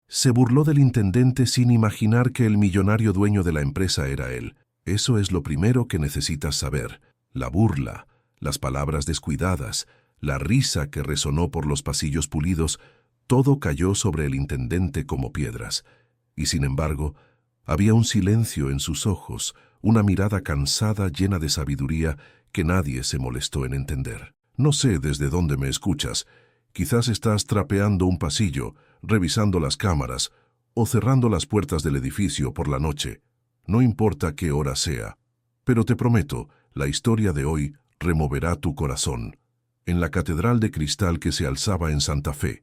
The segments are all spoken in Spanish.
Se burló del intendente sin imaginar que el millonario dueño de la empresa era él. Eso es lo primero que necesitas saber. La burla, las palabras descuidadas, la risa que resonó por los pasillos pulidos, todo cayó sobre el intendente como piedras. Y sin embargo, había un silencio en sus ojos, una mirada cansada llena de sabiduría que nadie se molestó en entender. No sé desde dónde me escuchas. Quizás estás trapeando un pasillo, revisando las cámaras o cerrando las puertas del edificio por la noche. No importa qué hora sea. Pero te prometo, la historia de hoy removerá tu corazón. En la catedral de cristal que se alzaba en Santa Fe,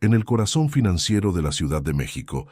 en el corazón financiero de la Ciudad de México,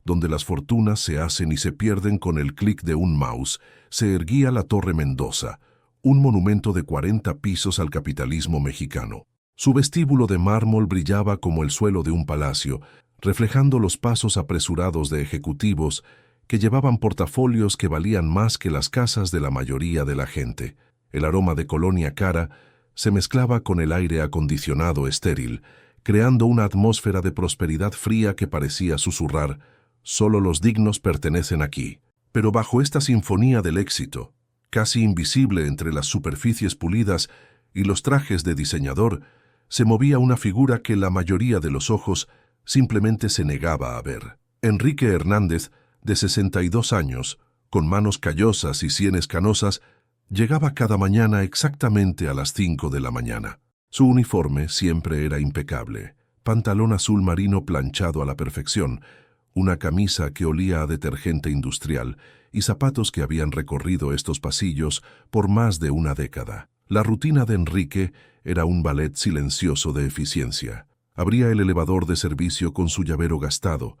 donde las fortunas se hacen y se pierden con el clic de un mouse, se erguía la Torre Mendoza, un monumento de 40 pisos al capitalismo mexicano. Su vestíbulo de mármol brillaba como el suelo de un palacio, reflejando los pasos apresurados de ejecutivos que llevaban portafolios que valían más que las casas de la mayoría de la gente. El aroma de colonia cara se mezclaba con el aire acondicionado estéril, creando una atmósfera de prosperidad fría que parecía susurrar: «Solo los dignos pertenecen aquí». Pero bajo esta sinfonía del éxito, casi invisible entre las superficies pulidas y los trajes de diseñador, se movía una figura que la mayoría de los ojos simplemente se negaba a ver. Enrique Hernández, de 62 años, con manos callosas y sienes canosas, llegaba cada mañana exactamente a las 5 de la mañana. Su uniforme siempre era impecable: pantalón azul marino planchado a la perfección, una camisa que olía a detergente industrial y zapatos que habían recorrido estos pasillos por más de una década. La rutina de Enrique era un ballet silencioso de eficiencia. Abría el elevador de servicio con su llavero gastado,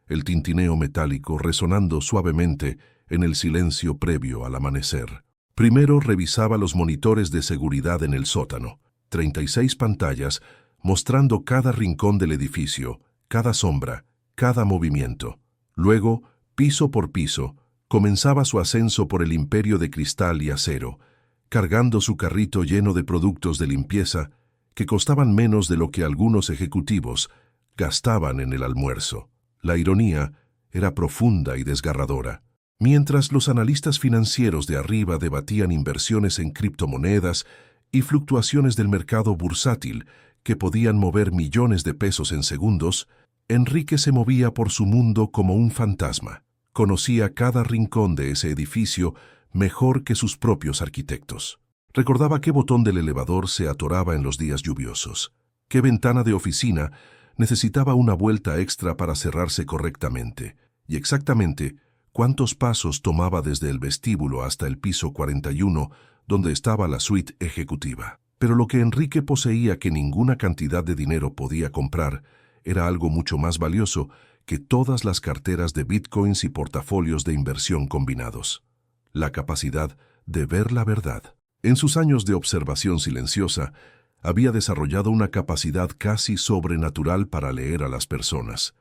el tintineo metálico resonando suavemente en el silencio previo al amanecer. Primero revisaba los monitores de seguridad en el sótano, 36 pantallas mostrando cada rincón del edificio, cada sombra, cada movimiento. Luego, piso por piso, comenzaba su ascenso por el imperio de cristal y acero, cargando su carrito lleno de productos de limpieza que costaban menos de lo que algunos ejecutivos gastaban en el almuerzo. La ironía era profunda y desgarradora. Mientras los analistas financieros de arriba debatían inversiones en criptomonedas y fluctuaciones del mercado bursátil que podían mover millones de pesos en segundos, Enrique se movía por su mundo como un fantasma. Conocía cada rincón de ese edificio mejor que sus propios arquitectos. Recordaba qué botón del elevador se atoraba en los días lluviosos, qué ventana de oficina necesitaba una vuelta extra para cerrarse correctamente, y exactamente cuántos pasos tomaba desde el vestíbulo hasta el piso 41, donde estaba la suite ejecutiva. Pero lo que Enrique poseía que ninguna cantidad de dinero podía comprar era algo mucho más valioso que todas las carteras de bitcoins y portafolios de inversión combinados: la capacidad de ver la verdad. En sus años de observación silenciosa, había desarrollado una capacidad casi sobrenatural para leer a las personas.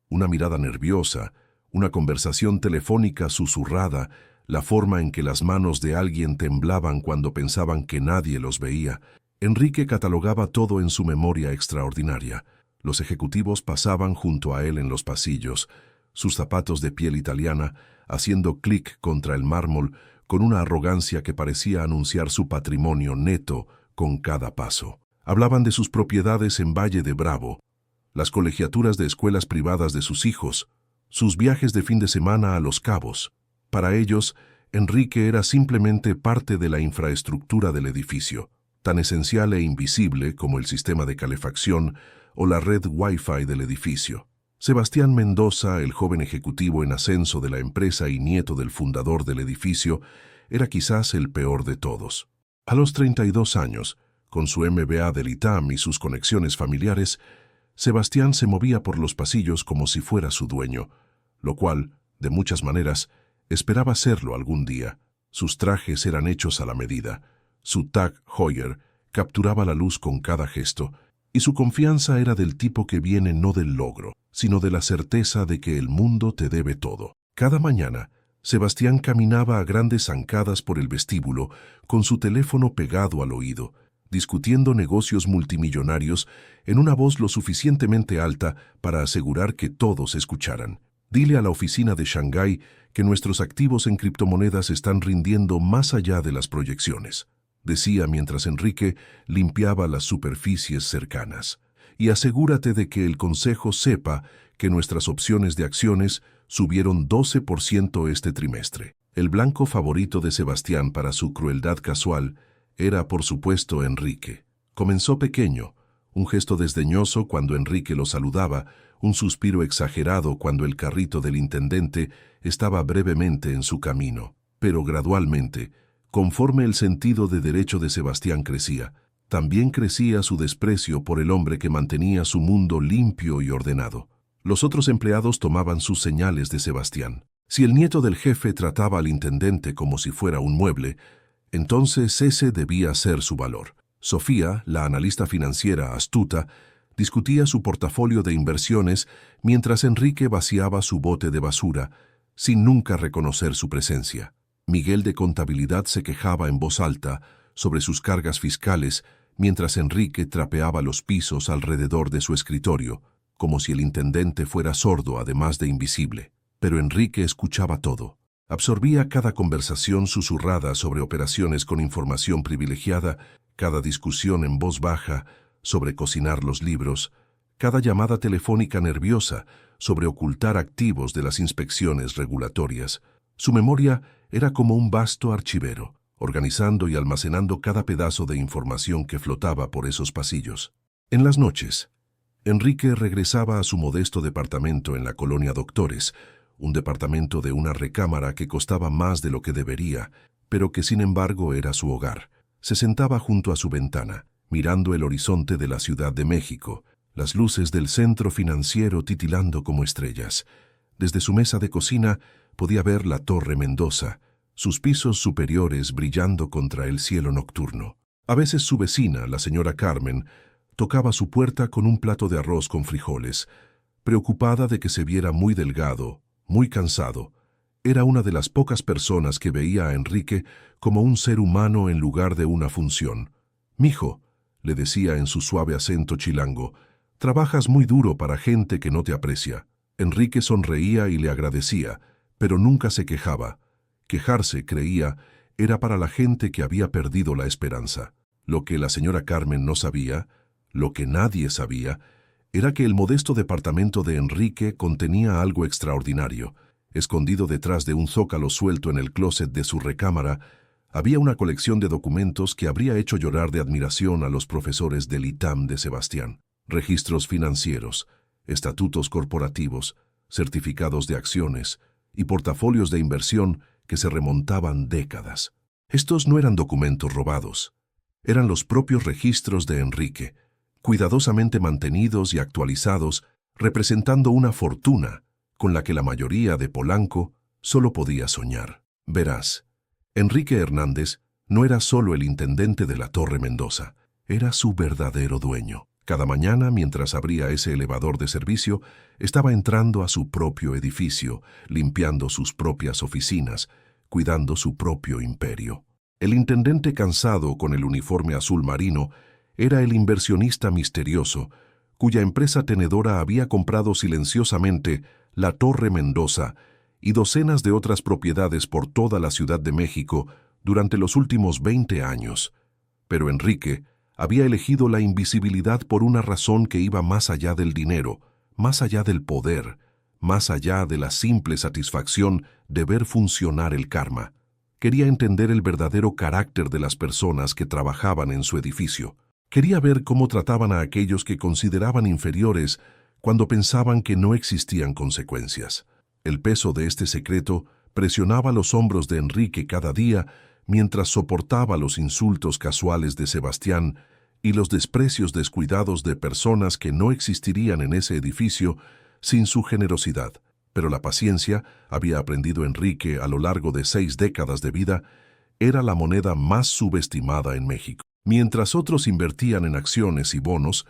Una mirada nerviosa, una conversación telefónica susurrada, la forma en que las manos de alguien temblaban cuando pensaban que nadie los veía. Enrique catalogaba todo en su memoria extraordinaria. Los ejecutivos pasaban junto a él en los pasillos, sus zapatos de piel italiana haciendo clic contra el mármol con una arrogancia que parecía anunciar su patrimonio neto con cada paso. Hablaban de sus propiedades en Valle de Bravo, las colegiaturas de escuelas privadas de sus hijos, sus viajes de fin de semana a Los Cabos. Para ellos, Enrique era simplemente parte de la infraestructura del edificio, tan esencial e invisible como el sistema de calefacción o la red Wi-Fi del edificio. Sebastián Mendoza, el joven ejecutivo en ascenso de la empresa y nieto del fundador del edificio, era quizás el peor de todos. A los 32 años, con su MBA del ITAM y sus conexiones familiares, Sebastián se movía por los pasillos como si fuera su dueño, lo cual, de muchas maneras, esperaba serlo algún día. Sus trajes eran hechos a la medida, su Tag Heuer capturaba la luz con cada gesto, y su confianza era del tipo que viene no del logro, sino de la certeza de que el mundo te debe todo. Cada mañana, Sebastián caminaba a grandes zancadas por el vestíbulo con su teléfono pegado al oído, discutiendo negocios multimillonarios en una voz lo suficientemente alta para asegurar que todos escucharan. Dile a la oficina de Shanghái que nuestros activos en criptomonedas están rindiendo más allá de las proyecciones, decía mientras Enrique limpiaba las superficies cercanas. Y asegúrate de que el consejo sepa que nuestras opciones de acciones subieron 12% este trimestre. El blanco favorito de Sebastián para su crueldad casual era, por supuesto, Enrique. Comenzó pequeño, un gesto desdeñoso cuando Enrique lo saludaba, un suspiro exagerado cuando el carrito del intendente estaba brevemente en su camino. Pero gradualmente, conforme el sentido de derecho de Sebastián crecía, también crecía su desprecio por el hombre que mantenía su mundo limpio y ordenado. Los otros empleados tomaban sus señales de Sebastián. Si el nieto del jefe trataba al intendente como si fuera un mueble, entonces ese debía ser su valor. Sofía, la analista financiera astuta, discutía su portafolio de inversiones mientras Enrique vaciaba su bote de basura, sin nunca reconocer su presencia. Miguel de contabilidad se quejaba en voz alta sobre sus cargas fiscales mientras Enrique trapeaba los pisos alrededor de su escritorio, como si el intendente fuera sordo además de invisible. Pero Enrique escuchaba todo. Absorbía cada conversación susurrada sobre operaciones con información privilegiada, cada discusión en voz baja sobre cocinar los libros, cada llamada telefónica nerviosa sobre ocultar activos de las inspecciones regulatorias. Su memoria era como un vasto archivero, organizando y almacenando cada pedazo de información que flotaba por esos pasillos. En las noches, Enrique regresaba a su modesto departamento en la colonia Doctores, un departamento de una recámara que costaba más de lo que debería, pero que sin embargo era su hogar. Se sentaba junto a su ventana, mirando el horizonte de la Ciudad de México, las luces del centro financiero titilando como estrellas. Desde su mesa de cocina podía ver la Torre Mendoza, sus pisos superiores brillando contra el cielo nocturno. A veces su vecina, la señora Carmen, tocaba su puerta con un plato de arroz con frijoles, preocupada de que se viera muy delgado, muy cansado. Era una de las pocas personas que veía a Enrique como un ser humano en lugar de una función. «Mijo», le decía en su suave acento chilango, «trabajas muy duro para gente que no te aprecia». Enrique sonreía y le agradecía, pero nunca se quejaba. Quejarse, creía, era para la gente que había perdido la esperanza. Lo que la señora Carmen no sabía, lo que nadie sabía, era que el modesto departamento de Enrique contenía algo extraordinario. Escondido detrás de un zócalo suelto en el closet de su recámara, había una colección de documentos que habría hecho llorar de admiración a los profesores del ITAM de Sebastián. Registros financieros, estatutos corporativos, certificados de acciones y portafolios de inversión que se remontaban décadas. Estos no eran documentos robados, eran los propios registros de Enrique, cuidadosamente mantenidos y actualizados, representando una fortuna con la que la mayoría de Polanco solo podía soñar. Verás, Enrique Hernández no era solo el intendente de la Torre Mendoza, era su verdadero dueño. Cada mañana, mientras abría ese elevador de servicio, estaba entrando a su propio edificio, limpiando sus propias oficinas, cuidando su propio imperio. El intendente cansado con el uniforme azul marino era el inversionista misterioso, cuya empresa tenedora había comprado silenciosamente la Torre Mendoza y docenas de otras propiedades por toda la Ciudad de México durante los últimos 20 años. Pero Enrique había elegido la invisibilidad por una razón que iba más allá del dinero, más allá del poder, más allá de la simple satisfacción de ver funcionar el karma. Quería entender el verdadero carácter de las personas que trabajaban en su edificio. Quería ver cómo trataban a aquellos que consideraban inferiores cuando pensaban que no existían consecuencias. El peso de este secreto presionaba los hombros de Enrique cada día mientras soportaba los insultos casuales de Sebastián y los desprecios descuidados de personas que no existirían en ese edificio sin su generosidad. Pero la paciencia, había aprendido Enrique a lo largo de 6 décadas de vida, era la moneda más subestimada en México. Mientras otros invertían en acciones y bonos,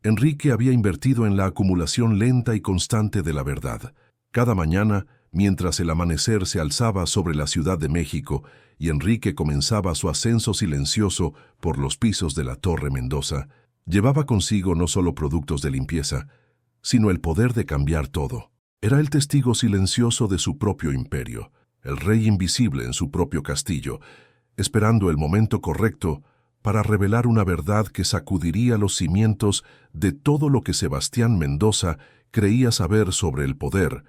Enrique había invertido en la acumulación lenta y constante de la verdad. Cada mañana, mientras el amanecer se alzaba sobre la Ciudad de México y Enrique comenzaba su ascenso silencioso por los pisos de la Torre Mendoza, llevaba consigo no solo productos de limpieza, sino el poder de cambiar todo. Era el testigo silencioso de su propio imperio, el rey invisible en su propio castillo, esperando el momento correcto para revelar una verdad que sacudiría los cimientos de todo lo que Sebastián Mendoza creía saber sobre el poder,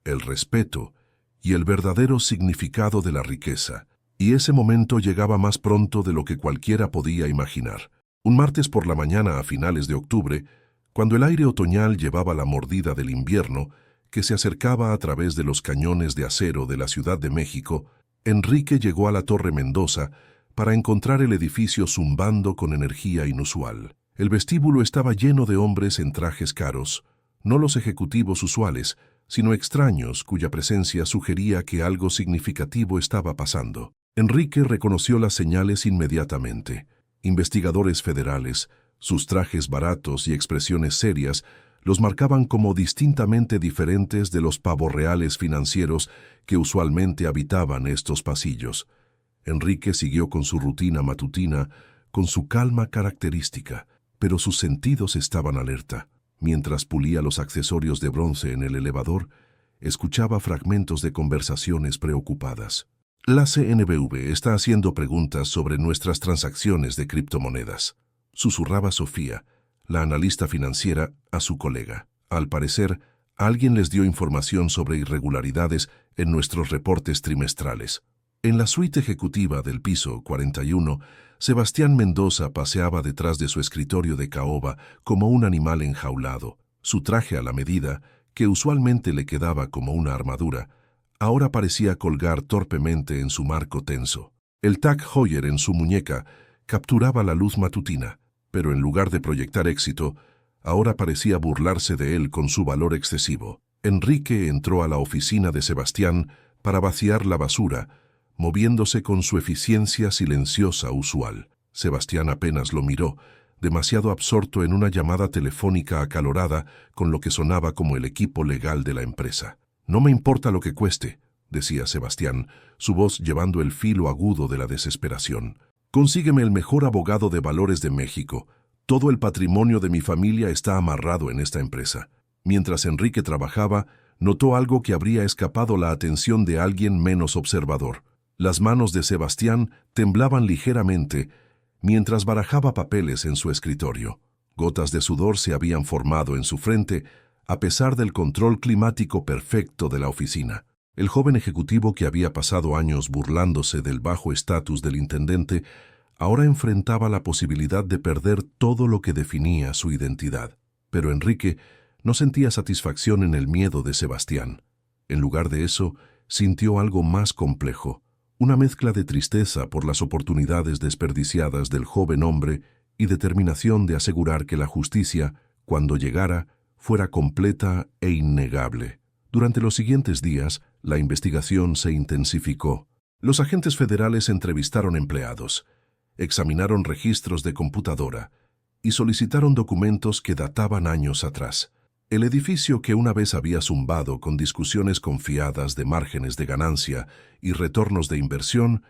el respeto y el verdadero significado de la riqueza. Y ese momento llegaba más pronto de lo que cualquiera podía imaginar. Un martes por la mañana a finales de octubre, cuando el aire otoñal llevaba la mordida del invierno, que se acercaba a través de los cañones de acero de la Ciudad de México, Enrique llegó a la Torre Mendoza para encontrar el edificio zumbando con energía inusual. El vestíbulo estaba lleno de hombres en trajes caros, no los ejecutivos usuales, sino extraños cuya presencia sugería que algo significativo estaba pasando. Enrique reconoció las señales inmediatamente. Investigadores federales, sus trajes baratos y expresiones serias los marcaban como distintamente diferentes de los pavorreales financieros que usualmente habitaban estos pasillos. Enrique siguió con su rutina matutina, con su calma característica, pero sus sentidos estaban alerta. Mientras pulía los accesorios de bronce en el elevador, escuchaba fragmentos de conversaciones preocupadas. La CNBV está haciendo preguntas sobre nuestras transacciones de criptomonedas, susurraba Sofía, la analista financiera, a su colega. Al parecer, alguien les dio información sobre irregularidades en nuestros reportes trimestrales. En la suite ejecutiva del piso 41, Sebastián Mendoza paseaba detrás de su escritorio de caoba como un animal enjaulado. Su traje a la medida, que usualmente le quedaba como una armadura, ahora parecía colgar torpemente en su marco tenso. El Tag Heuer en su muñeca capturaba la luz matutina, pero en lugar de proyectar éxito, ahora parecía burlarse de él con su valor excesivo. Enrique entró a la oficina de Sebastián para vaciar la basura, moviéndose con su eficiencia silenciosa usual. Sebastián apenas lo miró, demasiado absorto en una llamada telefónica acalorada con lo que sonaba como el equipo legal de la empresa. «No me importa lo que cueste», decía Sebastián, su voz llevando el filo agudo de la desesperación. «Consígueme el mejor abogado de valores de México. Todo el patrimonio de mi familia está amarrado en esta empresa». Mientras Enrique trabajaba, notó algo que habría escapado la atención de alguien menos observador. Las manos de Sebastián temblaban ligeramente mientras barajaba papeles en su escritorio. Gotas de sudor se habían formado en su frente a pesar del control climático perfecto de la oficina. El joven ejecutivo que había pasado años burlándose del bajo estatus del intendente ahora enfrentaba la posibilidad de perder todo lo que definía su identidad. Pero Enrique no sentía satisfacción en el miedo de Sebastián. En lugar de eso, sintió algo más complejo. Una mezcla de tristeza por las oportunidades desperdiciadas del joven hombre y determinación de asegurar que la justicia, cuando llegara, fuera completa e innegable. Durante los siguientes días, la investigación se intensificó. Los agentes federales entrevistaron empleados, examinaron registros de computadora y solicitaron documentos que databan años atrás. El edificio que una vez había zumbado con discusiones confiadas de márgenes de ganancia y retornos de inversión,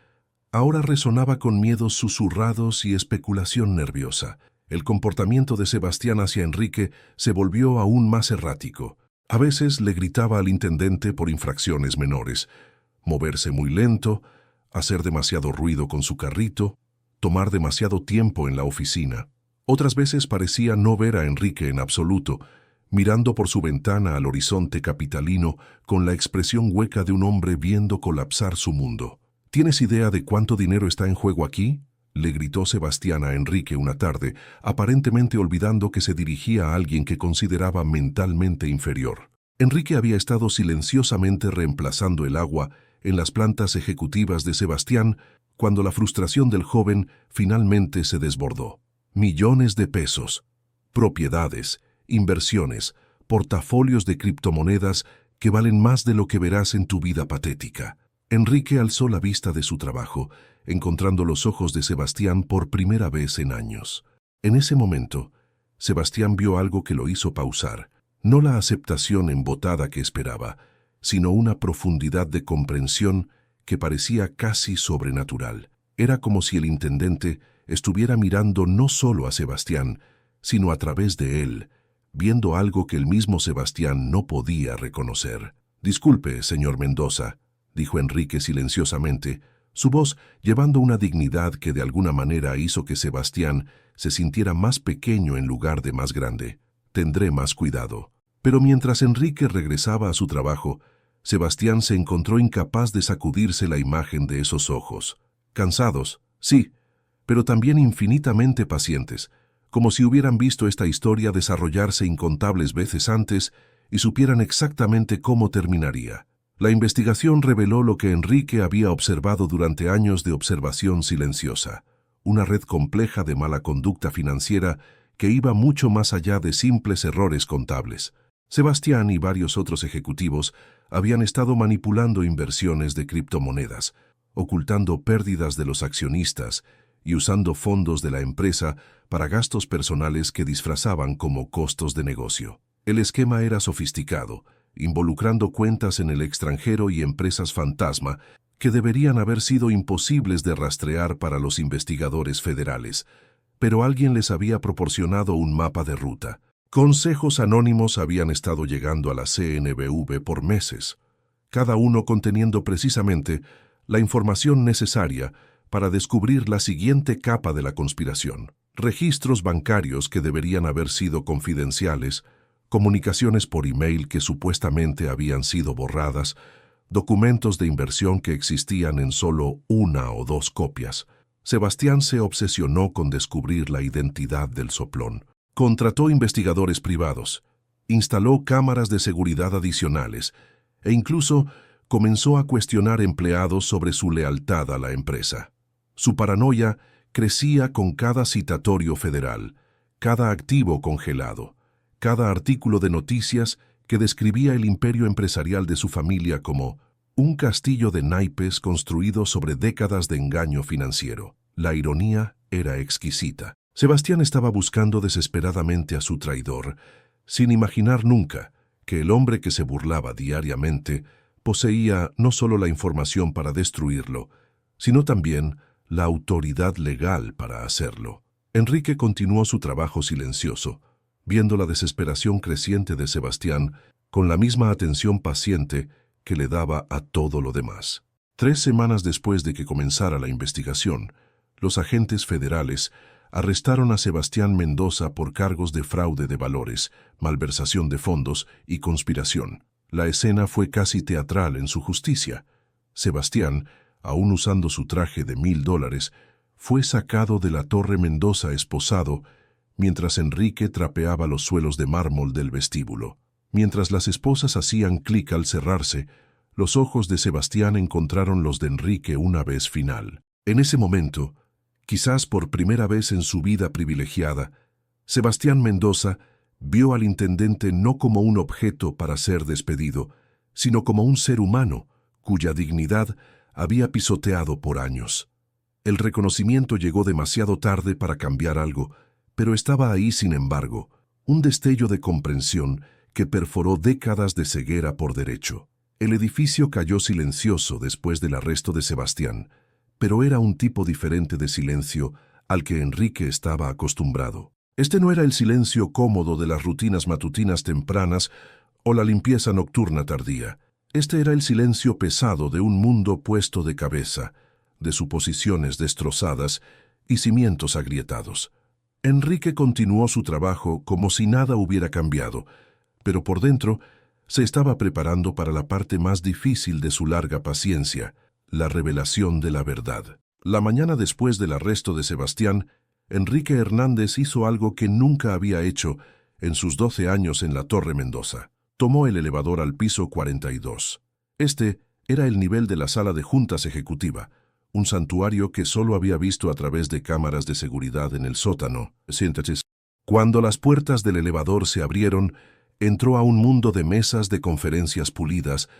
ahora resonaba con miedos susurrados y especulación nerviosa. El comportamiento de Sebastián hacia Enrique se volvió aún más errático. A veces le gritaba al intendente por infracciones menores, moverse muy lento, hacer demasiado ruido con su carrito, tomar demasiado tiempo en la oficina. Otras veces parecía no ver a Enrique en absoluto, mirando por su ventana al horizonte capitalino con la expresión hueca de un hombre viendo colapsar su mundo. «¿Tienes idea de cuánto dinero está en juego aquí?», le gritó Sebastián a Enrique una tarde, aparentemente olvidando que se dirigía a alguien que consideraba mentalmente inferior. Enrique había estado silenciosamente reemplazando el agua en las plantas ejecutivas de Sebastián cuando la frustración del joven finalmente se desbordó. Millones de pesos, propiedades, inversiones, portafolios de criptomonedas que valen más de lo que verás en tu vida patética. Enrique alzó la vista de su trabajo, encontrando los ojos de Sebastián por primera vez en años. En ese momento, Sebastián vio algo que lo hizo pausar, no la aceptación embotada que esperaba, sino una profundidad de comprensión que parecía casi sobrenatural. Era como si el intendente estuviera mirando no solo a Sebastián, sino a través de él, viendo algo que el mismo Sebastián no podía reconocer. «Disculpe, señor Mendoza», dijo Enrique silenciosamente, su voz llevando una dignidad que de alguna manera hizo que Sebastián se sintiera más pequeño en lugar de más grande. «Tendré más cuidado». Pero mientras Enrique regresaba a su trabajo, Sebastián se encontró incapaz de sacudirse la imagen de esos ojos. Cansados, sí, pero también infinitamente pacientes, como si hubieran visto esta historia desarrollarse incontables veces antes y supieran exactamente cómo terminaría. La investigación reveló lo que Enrique había observado durante años de observación silenciosa, una red compleja de mala conducta financiera que iba mucho más allá de simples errores contables. Sebastián y varios otros ejecutivos habían estado manipulando inversiones de criptomonedas, ocultando pérdidas de los accionistas y usando fondos de la empresa para gastos personales que disfrazaban como costos de negocio. El esquema era sofisticado, involucrando cuentas en el extranjero y empresas fantasma que deberían haber sido imposibles de rastrear para los investigadores federales, pero alguien les había proporcionado un mapa de ruta. Consejos anónimos habían estado llegando a la CNBV por meses, cada uno conteniendo precisamente la información necesaria para descubrir la siguiente capa de la conspiración. Registros bancarios que deberían haber sido confidenciales, comunicaciones por email que supuestamente habían sido borradas, documentos de inversión que existían en solo 1 o 2 copias. Sebastián se obsesionó con descubrir la identidad del soplón. Contrató investigadores privados, instaló cámaras de seguridad adicionales e incluso comenzó a cuestionar empleados sobre su lealtad a la empresa. Su paranoia crecía con cada citatorio federal, cada activo congelado, cada artículo de noticias que describía el imperio empresarial de su familia como un castillo de naipes construido sobre décadas de engaño financiero. La ironía era exquisita. Sebastián estaba buscando desesperadamente a su traidor, sin imaginar nunca que el hombre que se burlaba diariamente poseía no solo la información para destruirlo, sino también la autoridad legal para hacerlo. Enrique continuó su trabajo silencioso, viendo la desesperación creciente de Sebastián con la misma atención paciente que le daba a todo lo demás. 3 semanas después de que comenzara la investigación, los agentes federales arrestaron a Sebastián Mendoza por cargos de fraude de valores, malversación de fondos y conspiración. La escena fue casi teatral en su justicia. Sebastián, aún usando su traje de $1000, fue sacado de la Torre Mendoza esposado, mientras Enrique trapeaba los suelos de mármol del vestíbulo. Mientras las esposas hacían clic al cerrarse, los ojos de Sebastián encontraron los de Enrique una vez final. En ese momento, quizás por primera vez en su vida privilegiada, Sebastián Mendoza vio al intendente no como un objeto para ser despedido, sino como un ser humano cuya dignidad había pisoteado por años. El reconocimiento llegó demasiado tarde para cambiar algo, pero estaba ahí sin embargo, un destello de comprensión que perforó décadas de ceguera por derecho. El edificio cayó silencioso después del arresto de Sebastián, pero era un tipo diferente de silencio al que Enrique estaba acostumbrado. Este no era el silencio cómodo de las rutinas matutinas tempranas o la limpieza nocturna tardía. Este era el silencio pesado de un mundo puesto de cabeza, de suposiciones destrozadas y cimientos agrietados. Enrique continuó su trabajo como si nada hubiera cambiado, pero por dentro se estaba preparando para la parte más difícil de su larga paciencia, la revelación de la verdad. La mañana después del arresto de Sebastián, Enrique Hernández hizo algo que nunca había hecho en sus 12 años en la Torre Mendoza. Tomó el elevador al piso 42. Este era el nivel de la sala de juntas ejecutiva, un santuario que solo había visto a través de cámaras de seguridad en el sótano. Cuando las puertas del elevador se abrieron, entró a un mundo de mesas de conferencias pulidas,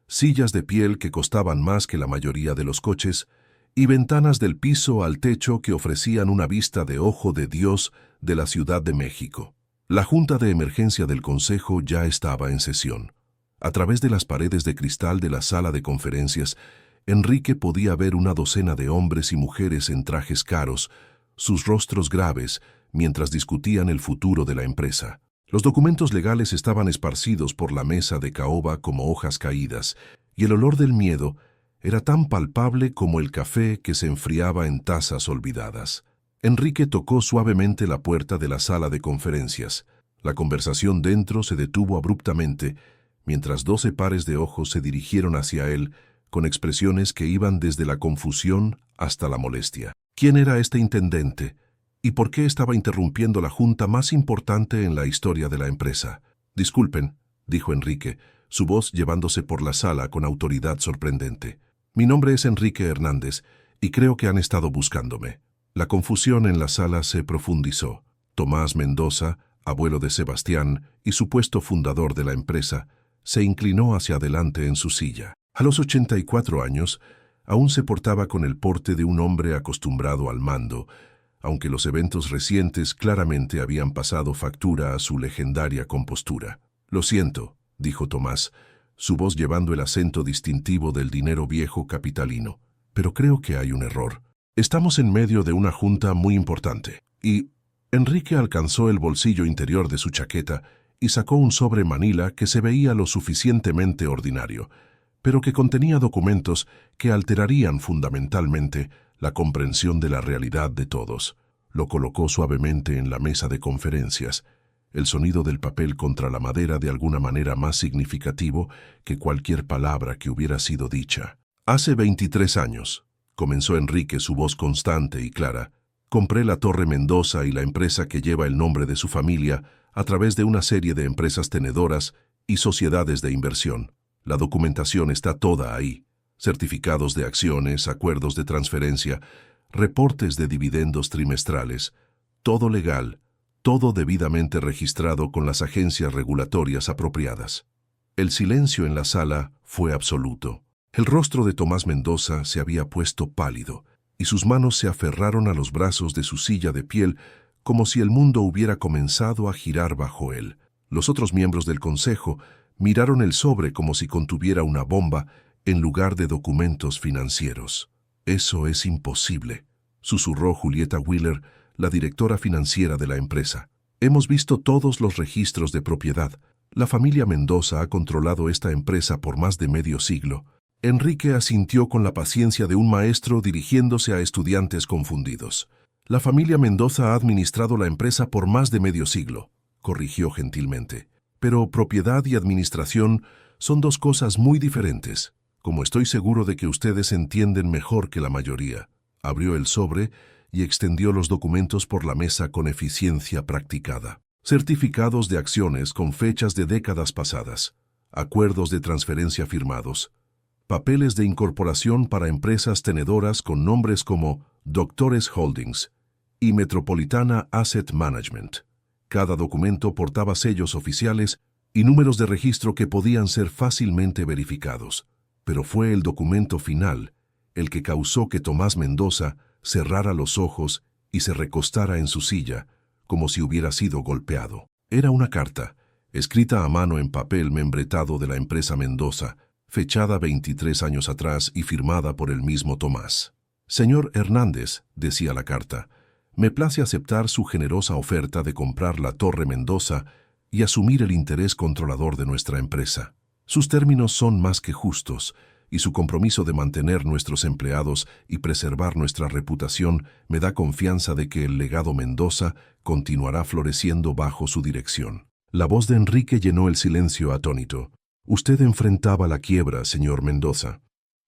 sillas de piel que costaban más que la mayoría de los coches, y ventanas del piso al techo que ofrecían una vista de ojo de Dios de la Ciudad de México. La Junta de Emergencia del Consejo ya estaba en sesión. A través de las paredes de cristal de la sala de conferencias, Enrique podía ver una docena de hombres y mujeres en trajes caros, sus rostros graves, mientras discutían el futuro de la empresa. Los documentos legales estaban esparcidos por la mesa de caoba como hojas caídas, y el olor del miedo era tan palpable como el café que se enfriaba en tazas olvidadas. Enrique tocó suavemente la puerta de la sala de conferencias. La conversación dentro se detuvo abruptamente, mientras 12 pares de ojos se dirigieron hacia él, con expresiones que iban desde la confusión hasta la molestia. ¿Quién era este intendente? ¿Y por qué estaba interrumpiendo la junta más importante en la historia de la empresa? Disculpen, dijo Enrique, su voz llevándose por la sala con autoridad sorprendente. Mi nombre es Enrique Hernández, y creo que han estado buscándome. La confusión en la sala se profundizó. Tomás Mendoza, abuelo de Sebastián y supuesto fundador de la empresa, se inclinó hacia adelante en su silla. A los 84 años, aún se portaba con el porte de un hombre acostumbrado al mando, aunque los eventos recientes claramente habían pasado factura a su legendaria compostura. Lo siento, dijo Tomás, su voz llevando el acento distintivo del dinero viejo capitalino, pero creo que hay un error. Estamos en medio de una junta muy importante. Y Enrique alcanzó el bolsillo interior de su chaqueta y sacó un sobre manila que se veía lo suficientemente ordinario, pero que contenía documentos que alterarían fundamentalmente la comprensión de la realidad de todos. Lo colocó suavemente en la mesa de conferencias, el sonido del papel contra la madera de alguna manera más significativo que cualquier palabra que hubiera sido dicha. Hace 23 años, comenzó Enrique, su voz constante y clara, compré la Torre Mendoza y la empresa que lleva el nombre de su familia a través de una serie de empresas tenedoras y sociedades de inversión. La documentación está toda ahí. Certificados de acciones, acuerdos de transferencia, reportes de dividendos trimestrales, todo legal, todo debidamente registrado con las agencias regulatorias apropiadas. El silencio en la sala fue absoluto. El rostro de Tomás Mendoza se había puesto pálido, y sus manos se aferraron a los brazos de su silla de piel como si el mundo hubiera comenzado a girar bajo él. Los otros miembros del consejo miraron el sobre como si contuviera una bomba en lugar de documentos financieros. «Eso es imposible», susurró Julieta Wheeler, la directora financiera de la empresa. «Hemos visto todos los registros de propiedad. La familia Mendoza ha controlado esta empresa por más de medio siglo». Enrique asintió con la paciencia de un maestro dirigiéndose a estudiantes confundidos. «La familia Mendoza ha administrado la empresa por más de medio siglo», corrigió gentilmente. «Pero propiedad y administración son dos cosas muy diferentes, como estoy seguro de que ustedes entienden mejor que la mayoría». Abrió el sobre y extendió los documentos por la mesa con eficiencia practicada. Certificados de acciones con fechas de décadas pasadas, acuerdos de transferencia firmados, papeles de incorporación para empresas tenedoras con nombres como Doctores Holdings y Metropolitana Asset Management. Cada documento portaba sellos oficiales y números de registro que podían ser fácilmente verificados. Pero fue el documento final el que causó que Tomás Mendoza cerrara los ojos y se recostara en su silla, como si hubiera sido golpeado. Era una carta, escrita a mano en papel membretado de la empresa Mendoza, fechada 23 años atrás y firmada por el mismo Tomás. «Señor Hernández», decía la carta, «me place aceptar su generosa oferta de comprar la Torre Mendoza y asumir el interés controlador de nuestra empresa. Sus términos son más que justos, y su compromiso de mantener nuestros empleados y preservar nuestra reputación me da confianza de que el legado Mendoza continuará floreciendo bajo su dirección». La voz de Enrique llenó el silencio atónito. «Usted enfrentaba la quiebra, señor Mendoza.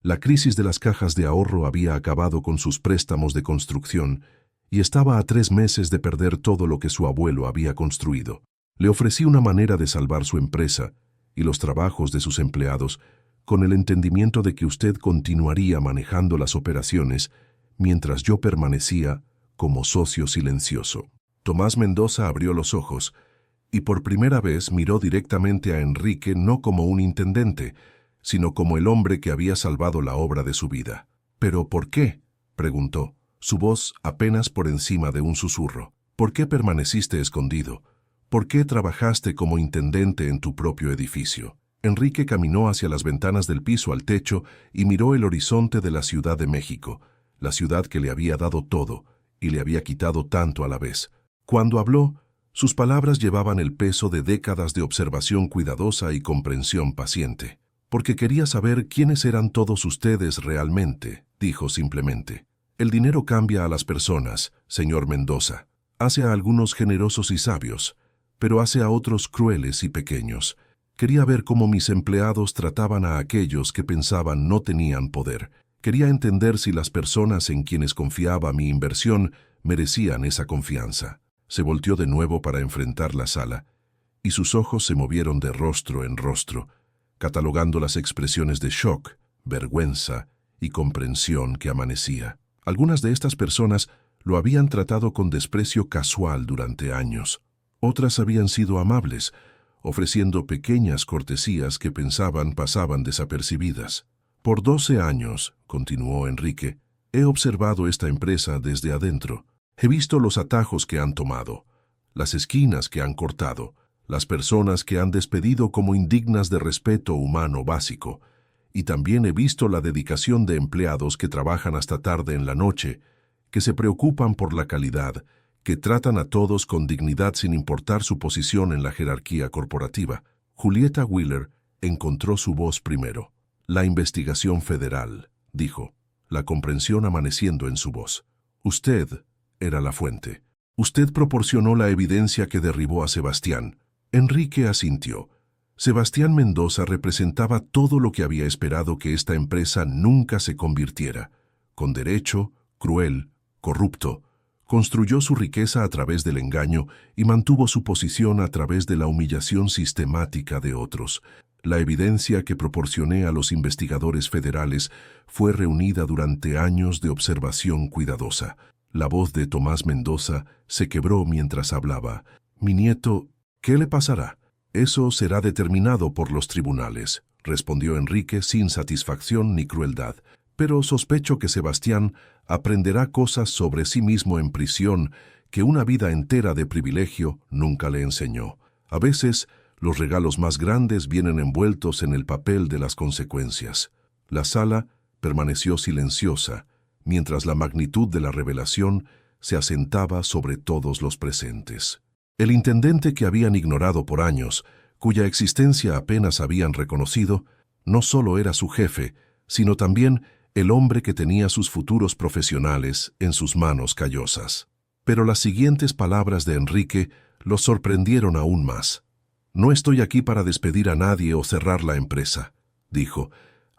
La crisis de las cajas de ahorro había acabado con sus préstamos de construcción y estaba a 3 meses de perder todo lo que su abuelo había construido. Le ofrecí una manera de salvar su empresa y los trabajos de sus empleados, con el entendimiento de que usted continuaría manejando las operaciones mientras yo permanecía como socio silencioso». Tomás Mendoza abrió los ojos y por primera vez miró directamente a Enrique no como un intendente, sino como el hombre que había salvado la obra de su vida. «¿Pero por qué?», preguntó, su voz apenas por encima de un susurro. «¿Por qué permaneciste escondido? ¿Por qué trabajaste como intendente en tu propio edificio?». Enrique caminó hacia las ventanas del piso al techo y miró el horizonte de la Ciudad de México, la ciudad que le había dado todo y le había quitado tanto a la vez. Cuando habló, sus palabras llevaban el peso de décadas de observación cuidadosa y comprensión paciente. Porque quería saber quiénes eran todos ustedes realmente, dijo simplemente. El dinero cambia a las personas, señor Mendoza. Hace a algunos generosos y sabios, pero hace a otros crueles y pequeños. Quería ver cómo mis empleados trataban a aquellos que pensaban no tenían poder. Quería entender si las personas en quienes confiaba mi inversión merecían esa confianza. Se volteó de nuevo para enfrentar la sala, y sus ojos se movieron de rostro en rostro, catalogando las expresiones de shock, vergüenza y comprensión que amanecía. Algunas de estas personas lo habían tratado con desprecio casual durante años. Otras habían sido amables, ofreciendo pequeñas cortesías que pensaban pasaban desapercibidas. Por 12 años, continuó Enrique, he observado esta empresa desde adentro. He visto los atajos que han tomado, las esquinas que han cortado, las personas que han despedido como indignas de respeto humano básico, y también he visto la dedicación de empleados que trabajan hasta tarde en la noche, que se preocupan por la calidad, que tratan a todos con dignidad sin importar su posición en la jerarquía corporativa. Julieta Wheeler encontró su voz primero. La investigación federal, dijo, la comprensión amaneciendo en su voz. Usted era la fuente. Usted proporcionó la evidencia que derribó a Sebastián. Enrique asintió. Sebastián Mendoza representaba todo lo que había esperado que esta empresa nunca se convirtiera. Con derecho, cruel, corrupto, construyó su riqueza a través del engaño y mantuvo su posición a través de la humillación sistemática de otros. La evidencia que proporcioné a los investigadores federales fue reunida durante años de observación cuidadosa. La voz de Tomás Mendoza se quebró mientras hablaba. Mi nieto, ¿qué le pasará? Eso será determinado por los tribunales, respondió Enrique sin satisfacción ni crueldad. Pero sospecho que Sebastián aprenderá cosas sobre sí mismo en prisión que una vida entera de privilegio nunca le enseñó. A veces, los regalos más grandes vienen envueltos en el papel de las consecuencias. La sala permaneció silenciosa, mientras la magnitud de la revelación se asentaba sobre todos los presentes. El intendente que habían ignorado por años, cuya existencia apenas habían reconocido, no solo era su jefe, sino también el hombre que tenía sus futuros profesionales en sus manos callosas. Pero las siguientes palabras de Enrique los sorprendieron aún más. No estoy aquí para despedir a nadie o cerrar la empresa, dijo,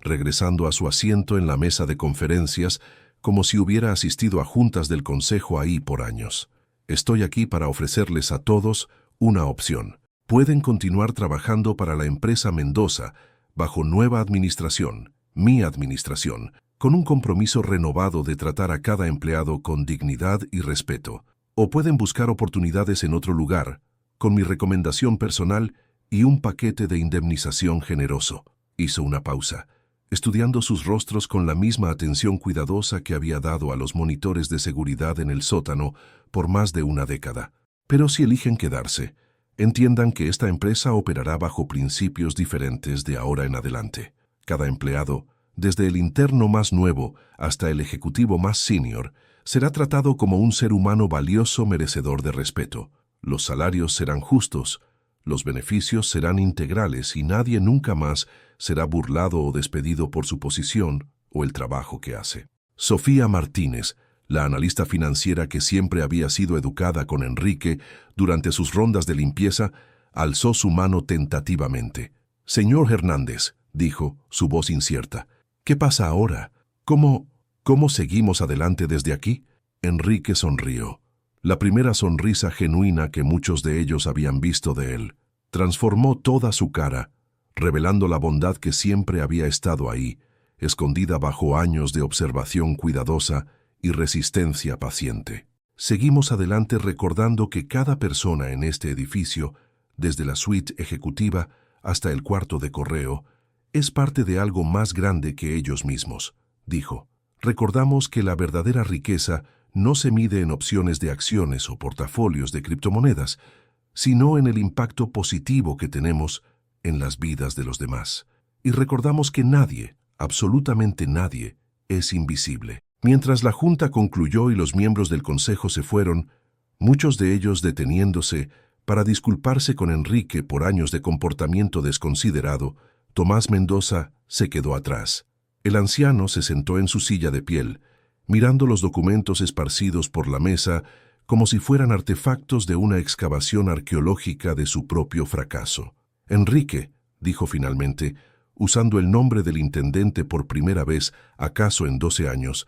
regresando a su asiento en la mesa de conferencias como si hubiera asistido a juntas del consejo ahí por años. Estoy aquí para ofrecerles a todos una opción. Pueden continuar trabajando para la empresa Mendoza bajo nueva administración, mi administración, con un compromiso renovado de tratar a cada empleado con dignidad y respeto. O pueden buscar oportunidades en otro lugar, con mi recomendación personal y un paquete de indemnización generoso. Hizo una pausa, estudiando sus rostros con la misma atención cuidadosa que había dado a los monitores de seguridad en el sótano por más de una década. Pero si eligen quedarse, entiendan que esta empresa operará bajo principios diferentes de ahora en adelante. Cada empleado, desde el interno más nuevo hasta el ejecutivo más senior, será tratado como un ser humano valioso merecedor de respeto. Los salarios serán justos, los beneficios serán integrales y nadie nunca más será burlado o despedido por su posición o el trabajo que hace. Sofía Martínez, la analista financiera que siempre había sido educada con Enrique durante sus rondas de limpieza, alzó su mano tentativamente. «Señor Hernández», dijo, su voz incierta, «¿qué pasa ahora? ¿Cómo seguimos adelante desde aquí?» Enrique sonrió. La primera sonrisa genuina que muchos de ellos habían visto de él. Transformó toda su cara, revelando la bondad que siempre había estado ahí, escondida bajo años de observación cuidadosa y resistencia paciente. Seguimos adelante recordando que cada persona en este edificio, desde la suite ejecutiva hasta el cuarto de correo, es parte de algo más grande que ellos mismos, dijo. Recordamos que la verdadera riqueza no se mide en opciones de acciones o portafolios de criptomonedas, sino en el impacto positivo que tenemos en las vidas de los demás. Y recordamos que nadie, absolutamente nadie, es invisible. Mientras la junta concluyó y los miembros del consejo se fueron, muchos de ellos deteniéndose para disculparse con Enrique por años de comportamiento desconsiderado, Tomás Mendoza se quedó atrás. El anciano se sentó en su silla de piel, mirando los documentos esparcidos por la mesa como si fueran artefactos de una excavación arqueológica de su propio fracaso. Enrique, dijo finalmente, usando el nombre del intendente por primera vez, acaso en 12 años,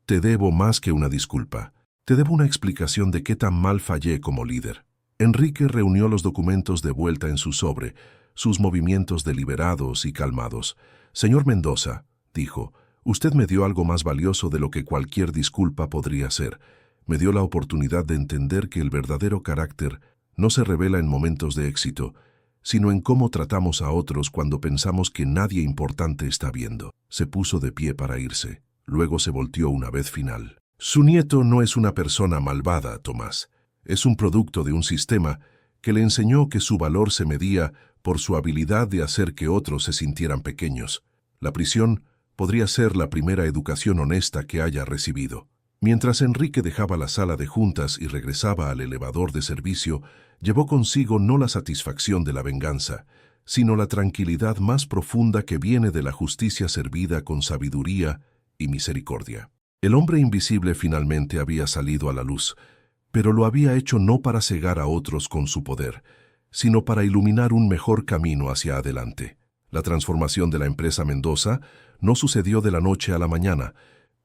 te debo más que una disculpa. Te debo una explicación de qué tan mal fallé como líder. Enrique reunió los documentos de vuelta en su sobre, sus movimientos deliberados y calmados. Señor Mendoza, dijo, usted me dio algo más valioso de lo que cualquier disculpa podría ser. Me dio la oportunidad de entender que el verdadero carácter no se revela en momentos de éxito, sino en cómo tratamos a otros cuando pensamos que nadie importante está viendo. Se puso de pie para irse. Luego se volteó una vez final. Su nieto no es una persona malvada, Tomás. Es un producto de un sistema que le enseñó que su valor se medía por su habilidad de hacer que otros se sintieran pequeños. La prisión podría ser la primera educación honesta que haya recibido. Mientras Enrique dejaba la sala de juntas y regresaba al elevador de servicio, llevó consigo no la satisfacción de la venganza, sino la tranquilidad más profunda que viene de la justicia servida con sabiduría y misericordia. El hombre invisible finalmente había salido a la luz, pero lo había hecho no para cegar a otros con su poder, sino para iluminar un mejor camino hacia adelante. La transformación de la empresa Mendoza no sucedió de la noche a la mañana,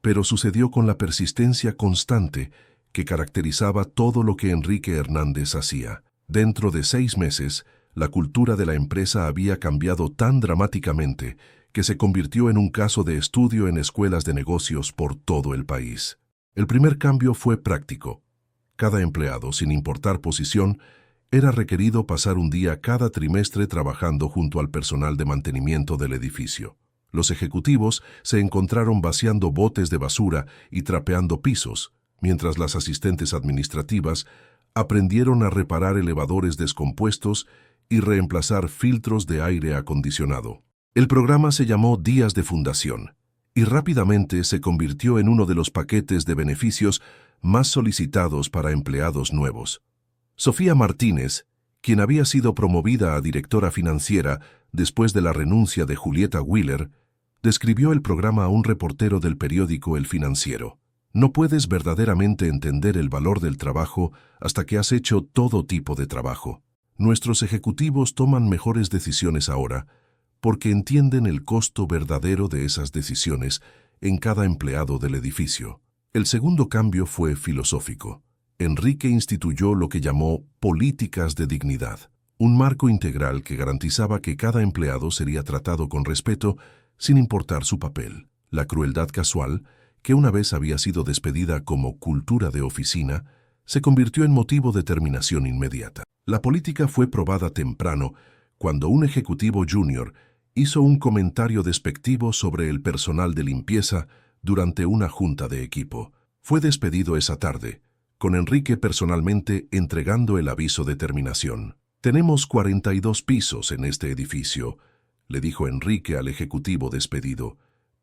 pero sucedió con la persistencia constante que caracterizaba todo lo que Enrique Hernández hacía. Dentro de 6 meses, la cultura de la empresa había cambiado tan dramáticamente que se convirtió en un caso de estudio en escuelas de negocios por todo el país. El primer cambio fue práctico. Cada empleado, sin importar posición, era requerido pasar un día cada trimestre trabajando junto al personal de mantenimiento del edificio. Los ejecutivos se encontraron vaciando botes de basura y trapeando pisos, mientras las asistentes administrativas aprendieron a reparar elevadores descompuestos y reemplazar filtros de aire acondicionado. El programa se llamó Días de Fundación y rápidamente se convirtió en uno de los paquetes de beneficios más solicitados para empleados nuevos. Sofía Martínez, quien había sido promovida a directora financiera después de la renuncia de Julieta Wheeler, describió el programa a un reportero del periódico El Financiero. No puedes verdaderamente entender el valor del trabajo hasta que has hecho todo tipo de trabajo. Nuestros ejecutivos toman mejores decisiones ahora porque entienden el costo verdadero de esas decisiones en cada empleado del edificio. El segundo cambio fue filosófico. Enrique instituyó lo que llamó políticas de dignidad, un marco integral que garantizaba que cada empleado sería tratado con respeto sin importar su papel. La crueldad casual, que una vez había sido despedida como cultura de oficina, se convirtió en motivo de terminación inmediata. La política fue probada temprano cuando un ejecutivo junior hizo un comentario despectivo sobre el personal de limpieza durante una junta de equipo. Fue despedido esa tarde, con Enrique personalmente entregando el aviso de terminación. Tenemos 42 pisos en este edificio, le dijo Enrique al ejecutivo despedido,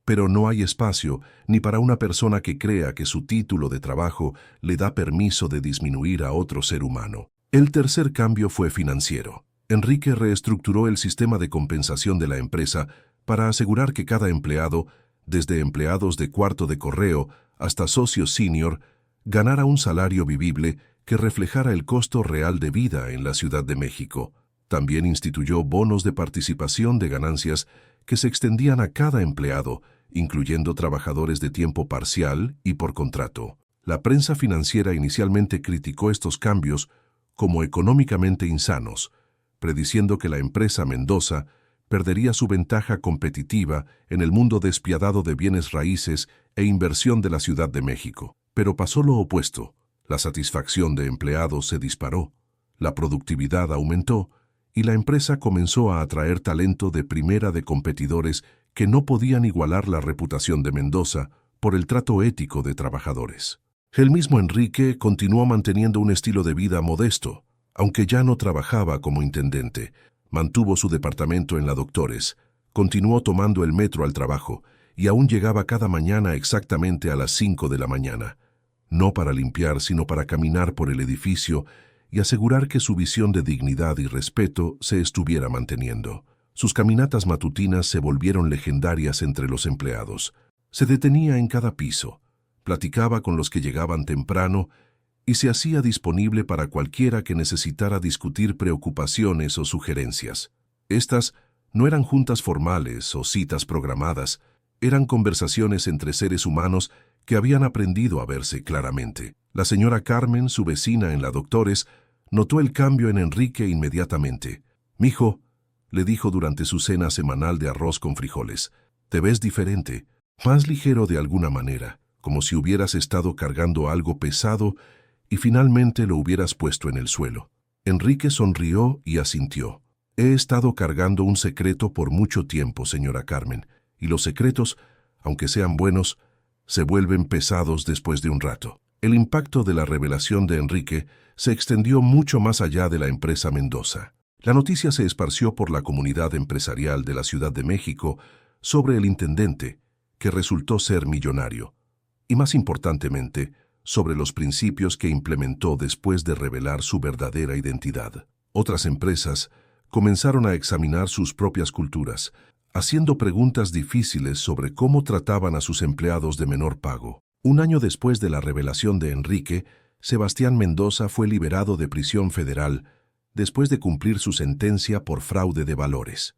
pero no hay espacio ni para una persona que crea que su título de trabajo le da permiso de disminuir a otro ser humano. El tercer cambio fue financiero. Enrique reestructuró el sistema de compensación de la empresa para asegurar que cada empleado, desde empleados de cuarto de correo hasta socio senior, ganara un salario vivible que reflejara el costo real de vida en la Ciudad de México. También instituyó bonos de participación de ganancias que se extendían a cada empleado, incluyendo trabajadores de tiempo parcial y por contrato. La prensa financiera inicialmente criticó estos cambios como económicamente insanos, prediciendo que la empresa Mendoza perdería su ventaja competitiva en el mundo despiadado de bienes raíces e inversión de la Ciudad de México. Pero pasó lo opuesto. La satisfacción de empleados se disparó, la productividad aumentó y la empresa comenzó a atraer talento de primera de competidores que no podían igualar la reputación de Mendoza por el trato ético de trabajadores. El mismo Enrique continuó manteniendo un estilo de vida modesto, aunque ya no trabajaba como intendente. Mantuvo su departamento en la Doctores, continuó tomando el metro al trabajo y aún llegaba cada mañana exactamente a las 5 de la mañana, no para limpiar, sino para caminar por el edificio y asegurar que su visión de dignidad y respeto se estuviera manteniendo. Sus caminatas matutinas se volvieron legendarias entre los empleados. Se detenía en cada piso, platicaba con los que llegaban temprano y se hacía disponible para cualquiera que necesitara discutir preocupaciones o sugerencias. Estas no eran juntas formales o citas programadas, eran conversaciones entre seres humanos que habían aprendido a verse claramente. La señora Carmen, su vecina en la Doctores, notó el cambio en Enrique inmediatamente. «Mijo», le dijo durante su cena semanal de arroz con frijoles, «te ves diferente, más ligero de alguna manera, como si hubieras estado cargando algo pesado y finalmente lo hubieras puesto en el suelo». Enrique sonrió y asintió. «He estado cargando un secreto por mucho tiempo, señora Carmen, y los secretos, aunque sean buenos, se vuelven pesados después de un rato». El impacto de la revelación de Enrique se extendió mucho más allá de la empresa Mendoza. La noticia se esparció por la comunidad empresarial de la Ciudad de México sobre el intendente, que resultó ser millonario, y más importantemente, sobre los principios que implementó después de revelar su verdadera identidad. Otras empresas comenzaron a examinar sus propias culturas, haciendo preguntas difíciles sobre cómo trataban a sus empleados de menor pago. Un año después de la revelación de Enrique, Sebastián Mendoza fue liberado de prisión federal después de cumplir su sentencia por fraude de valores.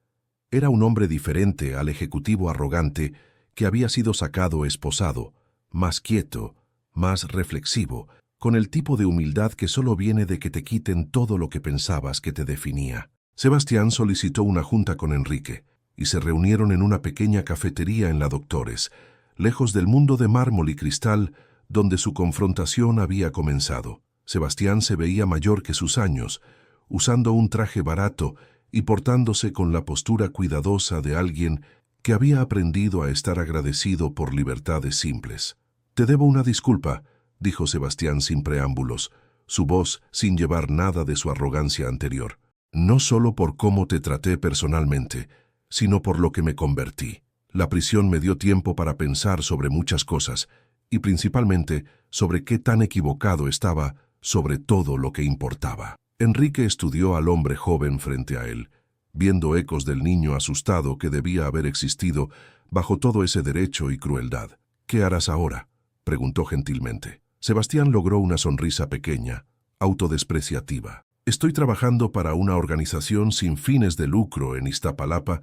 Era un hombre diferente al ejecutivo arrogante que había sido sacado esposado, más quieto, más reflexivo, con el tipo de humildad que solo viene de que te quiten todo lo que pensabas que te definía. Sebastián solicitó una junta con Enrique y se reunieron en una pequeña cafetería en la Doctores, lejos del mundo de mármol y cristal donde su confrontación había comenzado. Sebastián se veía mayor que sus años, usando un traje barato y portándose con la postura cuidadosa de alguien que había aprendido a estar agradecido por libertades simples. «Te debo una disculpa», dijo Sebastián sin preámbulos, su voz sin llevar nada de su arrogancia anterior. «No solo por cómo te traté personalmente, sino por lo que me convertí. La prisión me dio tiempo para pensar sobre muchas cosas, y principalmente sobre qué tan equivocado estaba sobre todo lo que importaba». Enrique estudió al hombre joven frente a él, viendo ecos del niño asustado que debía haber existido bajo todo ese derecho y crueldad. «¿Qué harás ahora?», preguntó gentilmente. Sebastián logró una sonrisa pequeña, autodespreciativa. «Estoy trabajando para una organización sin fines de lucro en Iztapalapa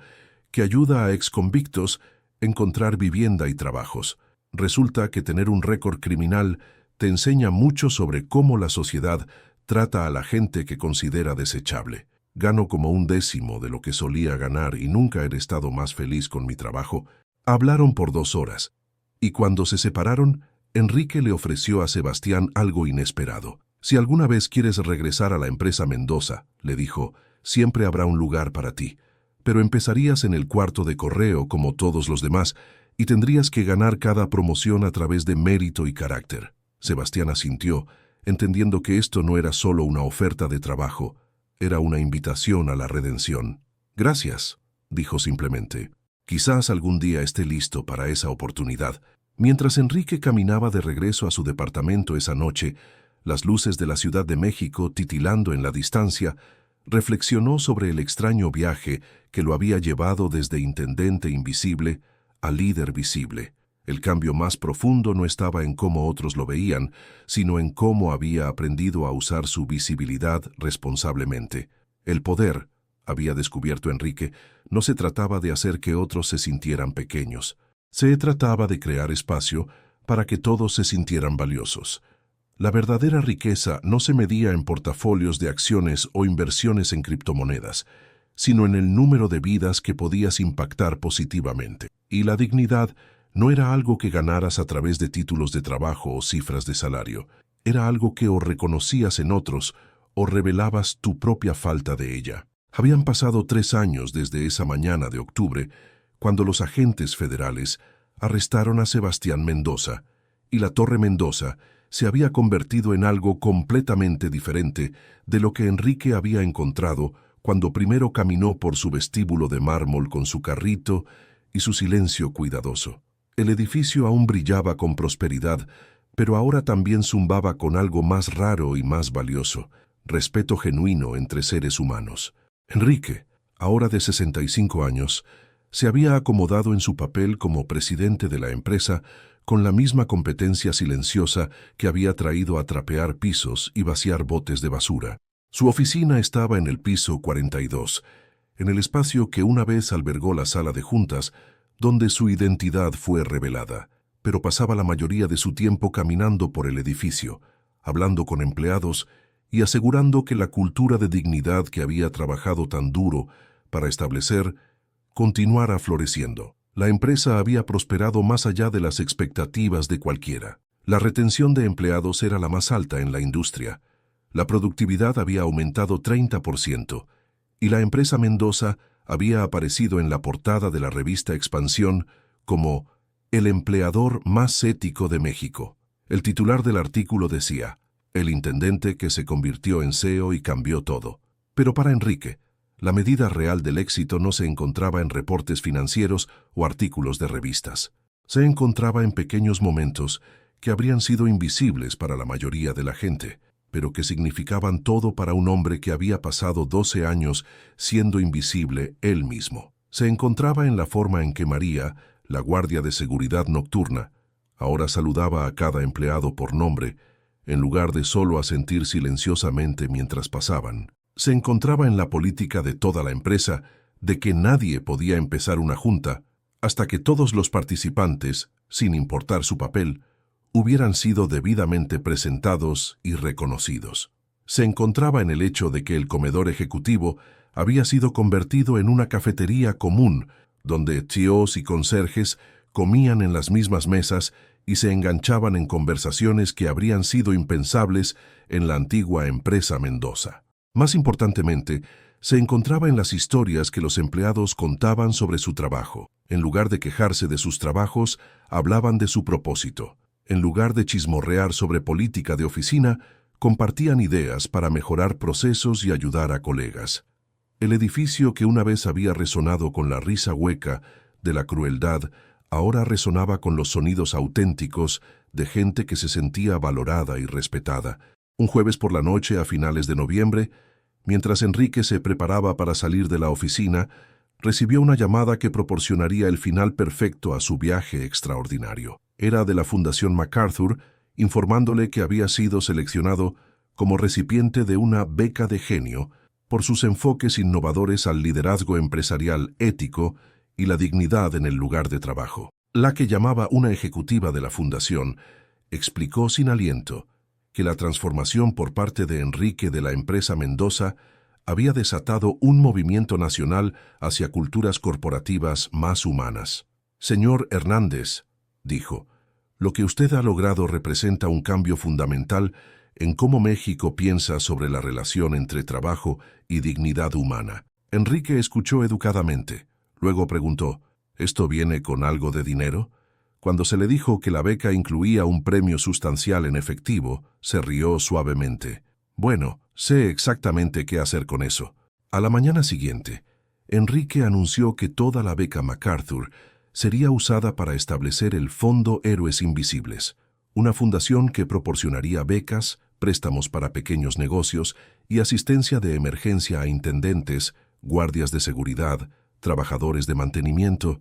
que ayuda a exconvictos a encontrar vivienda y trabajos. Resulta que tener un récord criminal te enseña mucho sobre cómo la sociedad trata a la gente que considera desechable. Gano como 1/10 de lo que solía ganar y nunca he estado más feliz con mi trabajo». Hablaron por 2 horas, y cuando se separaron, Enrique le ofreció a Sebastián algo inesperado. «Si alguna vez quieres regresar a la empresa Mendoza», le dijo, «siempre habrá un lugar para ti. Pero empezarías en el cuarto de correo como todos los demás y tendrías que ganar cada promoción a través de mérito y carácter». Sebastián asintió, entendiendo que esto no era solo una oferta de trabajo, era una invitación a la redención. «Gracias», dijo simplemente. «Quizás algún día esté listo para esa oportunidad». Mientras Enrique caminaba de regreso a su departamento esa noche, las luces de la Ciudad de México titilando en la distancia, reflexionó sobre el extraño viaje que lo había llevado desde intendente invisible a líder visible. El cambio más profundo no estaba en cómo otros lo veían, sino en cómo había aprendido a usar su visibilidad responsablemente. El poder, había descubierto Enrique, no se trataba de hacer que otros se sintieran pequeños. Se trataba de crear espacio para que todos se sintieran valiosos. La verdadera riqueza no se medía en portafolios de acciones o inversiones en criptomonedas, sino en el número de vidas que podías impactar positivamente. Y la dignidad no era algo que ganaras a través de títulos de trabajo o cifras de salario. Era algo que o reconocías en otros o revelabas tu propia falta de ella. Habían pasado 3 años desde esa mañana de octubre, cuando los agentes federales arrestaron a Sebastián Mendoza, y la Torre Mendoza se había convertido en algo completamente diferente de lo que Enrique había encontrado cuando primero caminó por su vestíbulo de mármol con su carrito y su silencio cuidadoso. El edificio aún brillaba con prosperidad, pero ahora también zumbaba con algo más raro y más valioso: respeto genuino entre seres humanos. Enrique, ahora de 65 años, se había acomodado en su papel como presidente de la empresa con la misma competencia silenciosa que había traído a trapear pisos y vaciar botes de basura. Su oficina estaba en el piso 42, en el espacio que una vez albergó la sala de juntas, donde su identidad fue revelada, pero pasaba la mayoría de su tiempo caminando por el edificio, hablando con empleados y asegurando que la cultura de dignidad que había trabajado tan duro para establecer continuara floreciendo. La empresa había prosperado más allá de las expectativas de cualquiera. La retención de empleados era la más alta en la industria. La productividad había aumentado 30%, y la empresa Mendoza había aparecido en la portada de la revista Expansión como el empleador más ético de México. El titular del artículo decía: el intendente que se convirtió en CEO y cambió todo. Pero para Enrique, la medida real del éxito no se encontraba en reportes financieros o artículos de revistas. Se encontraba en pequeños momentos que habrían sido invisibles para la mayoría de la gente, pero que significaban todo para un hombre que había pasado 12 años siendo invisible él mismo. Se encontraba en la forma en que María, la guardia de seguridad nocturna, ahora saludaba a cada empleado por nombre, en lugar de solo asentir silenciosamente mientras pasaban. Se encontraba en la política de toda la empresa, de que nadie podía empezar una junta hasta que todos los participantes, sin importar su papel, hubieran sido debidamente presentados y reconocidos. Se encontraba en el hecho de que el comedor ejecutivo había sido convertido en una cafetería común, donde tíos y conserjes comían en las mismas mesas y se enganchaban en conversaciones que habrían sido impensables en la antigua empresa Mendoza. Más importantemente, se encontraba en las historias que los empleados contaban sobre su trabajo. En lugar de quejarse de sus trabajos, hablaban de su propósito. En lugar de chismorrear sobre política de oficina, compartían ideas para mejorar procesos y ayudar a colegas. El edificio que una vez había resonado con la risa hueca de la crueldad, ahora resonaba con los sonidos auténticos de gente que se sentía valorada y respetada. Un jueves por la noche a finales de noviembre, mientras Enrique se preparaba para salir de la oficina, recibió una llamada que proporcionaría el final perfecto a su viaje extraordinario. Era de la Fundación MacArthur, informándole que había sido seleccionado como recipiente de una beca de genio por sus enfoques innovadores al liderazgo empresarial ético y la dignidad en el lugar de trabajo. La que llamaba una ejecutiva de la fundación explicó sin aliento que la transformación por parte de Enrique de la empresa Mendoza había desatado un movimiento nacional hacia culturas corporativas más humanas. Señor Hernández, dijo, lo que usted ha logrado representa un cambio fundamental en cómo México piensa sobre la relación entre trabajo y dignidad humana. Enrique escuchó educadamente. Luego preguntó, ¿esto viene con algo de dinero? Cuando se le dijo que la beca incluía un premio sustancial en efectivo, se rió suavemente. Bueno, sé exactamente qué hacer con eso. A la mañana siguiente, Enrique anunció que toda la beca MacArthur sería usada para establecer el Fondo Héroes Invisibles, una fundación que proporcionaría becas, préstamos para pequeños negocios y asistencia de emergencia a intendentes, guardias de seguridad, trabajadores de mantenimiento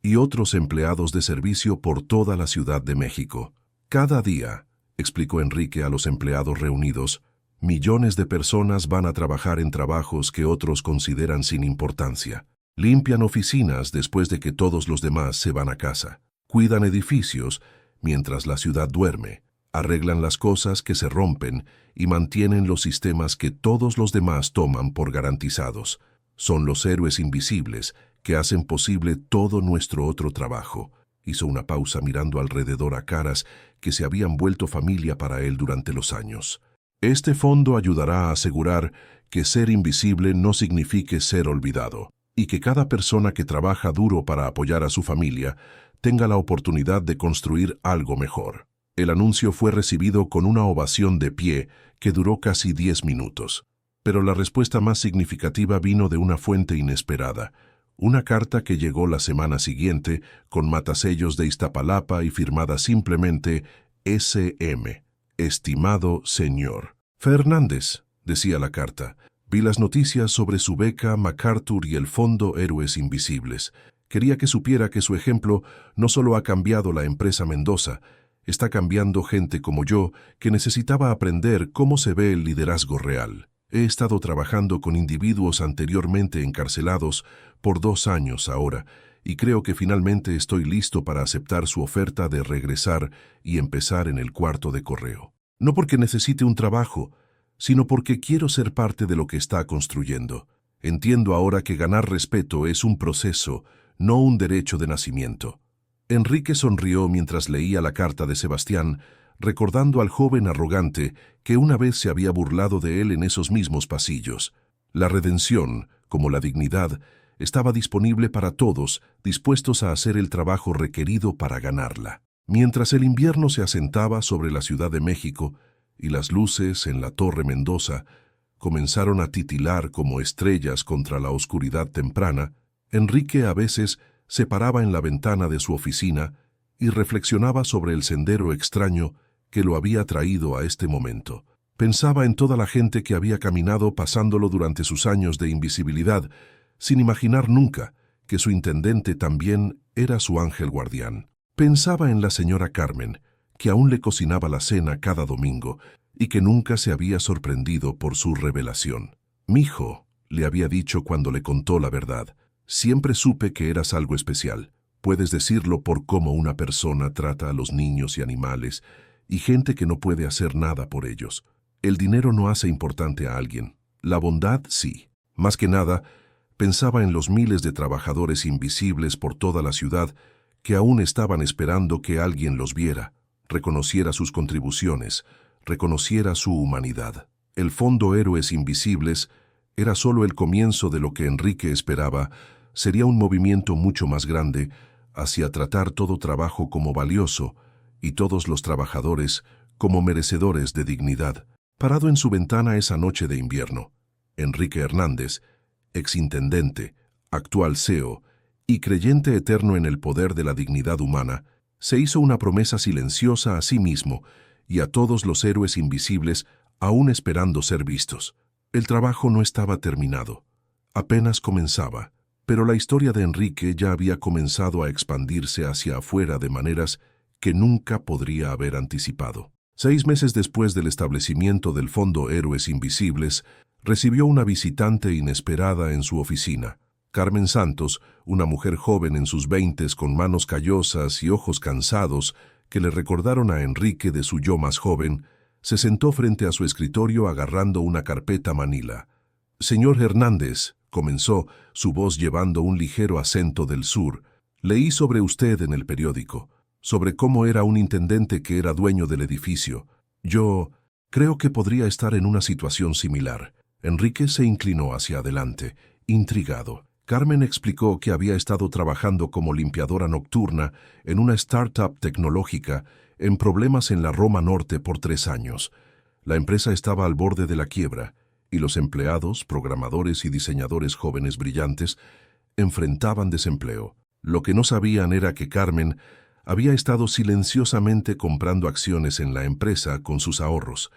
y otros empleados de servicio por toda la Ciudad de México. Cada día, explicó Enrique a los empleados reunidos, millones de personas van a trabajar en trabajos que otros consideran sin importancia. Limpian oficinas después de que todos los demás se van a casa. Cuidan edificios mientras la ciudad duerme. Arreglan las cosas que se rompen y mantienen los sistemas que todos los demás toman por garantizados. Son los héroes invisibles que hacen posible todo nuestro otro trabajo. Hizo una pausa mirando alrededor a caras que se habían vuelto familia para él durante los años. Este fondo ayudará a asegurar que ser invisible no signifique ser olvidado, y que cada persona que trabaja duro para apoyar a su familia tenga la oportunidad de construir algo mejor. El anuncio fue recibido con una ovación de pie que duró casi 10 minutos. Pero la respuesta más significativa vino de una fuente inesperada. Una carta que llegó la semana siguiente, con matasellos de Iztapalapa y firmada simplemente S.M. Estimado señor Fernández, decía la carta. Vi las noticias sobre su beca, MacArthur y el Fondo Héroes Invisibles. Quería que supiera que su ejemplo no solo ha cambiado la empresa Mendoza, está cambiando gente como yo que necesitaba aprender cómo se ve el liderazgo real. He estado trabajando con individuos anteriormente encarcelados por 2 años ahora, y creo que finalmente estoy listo para aceptar su oferta de regresar y empezar en el cuarto de correo. No porque necesite un trabajo, sino porque quiero ser parte de lo que está construyendo. Entiendo ahora que ganar respeto es un proceso, no un derecho de nacimiento. Enrique sonrió mientras leía la carta de Sebastián, recordando al joven arrogante que una vez se había burlado de él en esos mismos pasillos. La redención, como la dignidad, estaba disponible para todos, dispuestos a hacer el trabajo requerido para ganarla. Mientras el invierno se asentaba sobre la Ciudad de México y las luces en la Torre Mendoza comenzaron a titilar como estrellas contra la oscuridad temprana, Enrique a veces se paraba en la ventana de su oficina y reflexionaba sobre el sendero extraño que lo había traído a este momento. Pensaba en toda la gente que había caminado pasándolo durante sus años de invisibilidad, sin imaginar nunca que su intendente también era su ángel guardián. Pensaba en la señora Carmen, que aún le cocinaba la cena cada domingo y que nunca se había sorprendido por su revelación. «Mijo», le había dicho cuando le contó la verdad, «siempre supe que eras algo especial. Puedes decirlo por cómo una persona trata a los niños y animales y gente que no puede hacer nada por ellos. El dinero no hace importante a alguien. La bondad sí. Más que nada, pensaba en los miles de trabajadores invisibles por toda la ciudad que aún estaban esperando que alguien los viera, reconociera sus contribuciones, reconociera su humanidad. El Fondo Héroes Invisibles era solo el comienzo de lo que Enrique esperaba. Sería un movimiento mucho más grande hacia tratar todo trabajo como valioso y todos los trabajadores como merecedores de dignidad. Parado en su ventana esa noche de invierno, Enrique Hernández, exintendente, actual CEO y creyente eterno en el poder de la dignidad humana, se hizo una promesa silenciosa a sí mismo y a todos los héroes invisibles aún esperando ser vistos. El trabajo no estaba terminado, apenas comenzaba, pero la historia de Enrique ya había comenzado a expandirse hacia afuera de maneras que nunca podría haber anticipado. 6 meses después del establecimiento del Fondo Héroes Invisibles, recibió una visitante inesperada en su oficina. Carmen Santos, una mujer joven en sus 20s con manos callosas y ojos cansados que le recordaron a Enrique de su yo más joven, se sentó frente a su escritorio agarrando una carpeta manila. «Señor Hernández», comenzó, su voz llevando un ligero acento del sur, «leí sobre usted en el periódico, sobre cómo era un intendente que era dueño del edificio. Yo creo que podría estar en una situación similar». Enrique se inclinó hacia adelante, intrigado. Carmen explicó que había estado trabajando como limpiadora nocturna en una startup tecnológica en problemas en la Roma Norte por 3 años. La empresa estaba al borde de la quiebra y los empleados, programadores y diseñadores jóvenes brillantes enfrentaban desempleo. Lo que no sabían era que Carmen había estado silenciosamente comprando acciones en la empresa con sus ahorros,